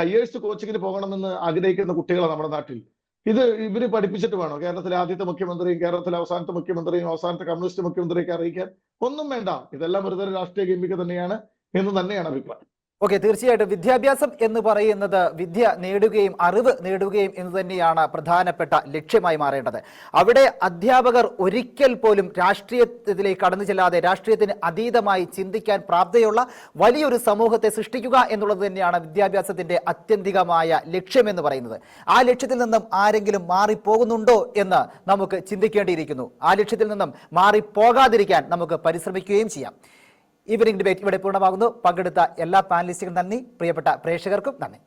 IAS കോച്ചിങ്ങിന് പോകണമെന്ന് ആഗ്രഹിക്കുന്ന കുട്ടികളാണ് നമ്മുടെ നാട്ടിൽ. ഇവര് പഠിപ്പിച്ചിട്ട് വേണോ കേരളത്തിലെ ആദ്യത്തെ മുഖ്യമന്ത്രിയും കേരളത്തിലെ അവസാനത്തെ മുഖ്യമന്ത്രിയും അവസാനത്തെ കമ്മ്യൂണിസ്റ്റ് മുഖ്യമന്ത്രിയൊക്കെ അറിയിക്കാൻ? ഒന്നും വേണ്ട. ഇതെല്ലാം ഒരു തരം രാഷ്ട്രീയ ഗെയിമിക്ക് തന്നെയാണ് എന്ന് തന്നെയാണ് അഭിപ്രായം. ഓക്കെ, തീർച്ചയായിട്ടും. വിദ്യാഭ്യാസം എന്ന് പറയുന്നത് വിദ്യ നേടുകയും അറിവ് നേടുകയും എന്ന് തന്നെയാണ് പ്രധാനപ്പെട്ട ലക്ഷ്യമായി മാറേണ്ടത്. അവിടെ അധ്യാപകർ ഒരിക്കൽ പോലും രാഷ്ട്രീയത്തിലേക്ക് കടന്നു ചെല്ലാതെ രാഷ്ട്രീയത്തിന് അതീതമായി ചിന്തിക്കാൻ പ്രാപ്തിയുള്ള വലിയൊരു സമൂഹത്തെ സൃഷ്ടിക്കുക എന്നുള്ളത് തന്നെയാണ് വിദ്യാഭ്യാസത്തിന്റെ ആത്യന്തികമായ ലക്ഷ്യമെന്ന് പറയുന്നത്. ആ ലക്ഷ്യത്തിൽ നിന്നും ആരെങ്കിലും മാറിപ്പോകുന്നുണ്ടോ എന്ന് നമുക്ക് ചിന്തിക്കേണ്ടിയിരിക്കുന്നു. ആ ലക്ഷ്യത്തിൽ നിന്നും മാറിപ്പോകാതിരിക്കാൻ നമുക്ക് പരിശ്രമിക്കുകയും ചെയ്യാം. ഈവനിംഗ് ഡിബേറ്റ് ഇവിടെ പൂർണ്ണമാകുന്നു. പങ്കെടുത്ത എല്ലാ പാനലിസ്റ്റുകളും നന്ദി. പ്രിയപ്പെട്ട പ്രേക്ഷകർക്കും നന്ദി.